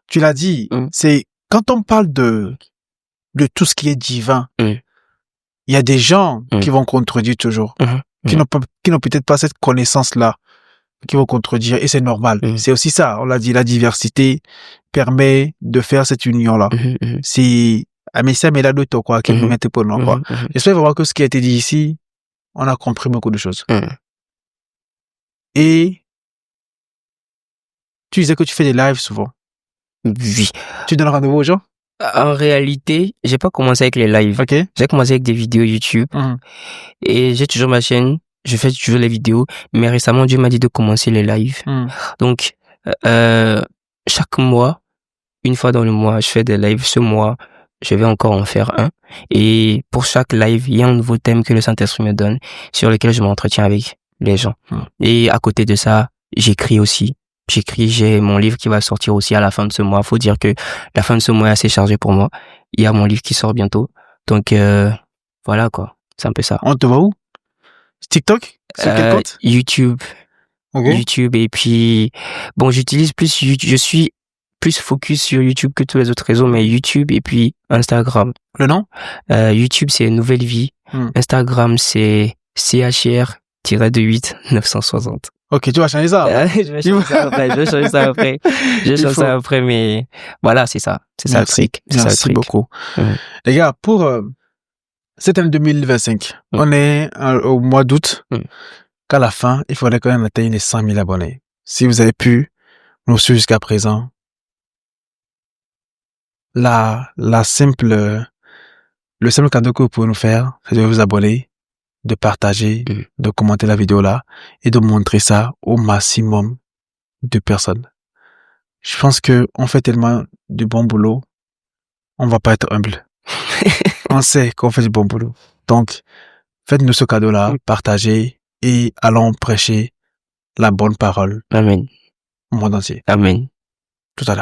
tu l'as dit, c'est, quand on parle de tout ce qui est divin, il y a des gens qui vont contredire toujours, qui n'ont peut-être pas cette connaissance-là, qui vont contredire, et c'est normal. C'est aussi ça, on l'a dit, la diversité permet de faire cette union-là. C'est, Amessa Meladoto, quoi, qui nous mettait pour nous, quoi. J'espère vraiment que ce qui a été dit ici, on a compris beaucoup de choses. Et tu disais que tu fais des lives souvent. Oui. Tu donnes rendez-vous aux gens? En réalité, j'ai pas commencé avec les lives. Okay. J'ai commencé avec des vidéos YouTube. Et j'ai toujours ma chaîne. Je fais toujours les vidéos. Mais récemment, Dieu m'a dit de commencer les lives. Donc, chaque mois, une fois dans le mois, je fais des lives. Ce mois, je vais encore en faire un. Et pour chaque live, il y a un nouveau thème que le Saint-Esprit me donne, sur lequel je m'entretiens avec les gens. Et à côté de ça, j'écris aussi. J'ai mon livre qui va sortir aussi à la fin de ce mois. Faut dire que la fin de ce mois est assez chargée pour moi. Il y a mon livre qui sort bientôt. Donc, voilà, quoi. C'est un peu ça. On te voit où? TikTok? Sur quel compte? YouTube. Okay. YouTube. Et puis, bon, j'utilise plus, je suis plus focus sur YouTube que tous les autres réseaux, mais YouTube et puis Instagram. Le nom? YouTube, c'est Nouvelle Vie. Instagram, c'est CHR-28 960. Ok, tu vas changer ça. Je vais changer ça après. Mais voilà, c'est ça. C'est ça le truc. Merci beaucoup. Les gars, pour cette année 2025, on est au mois d'août. Qu'à la fin, il faudrait quand même atteindre les 100 000 abonnés. Si vous avez pu nous suivre jusqu'à présent, le simple cadeau que vous pouvez nous faire, c'est de vous abonner, de partager, de commenter la vidéo là et de montrer ça au maximum de personnes. Je pense que on fait tellement du bon boulot, on va pas être humble. On sait qu'on fait du bon boulot. Donc, faites-nous ce cadeau là, partagez et allons prêcher la bonne parole. Amen. Au monde entier. Amen.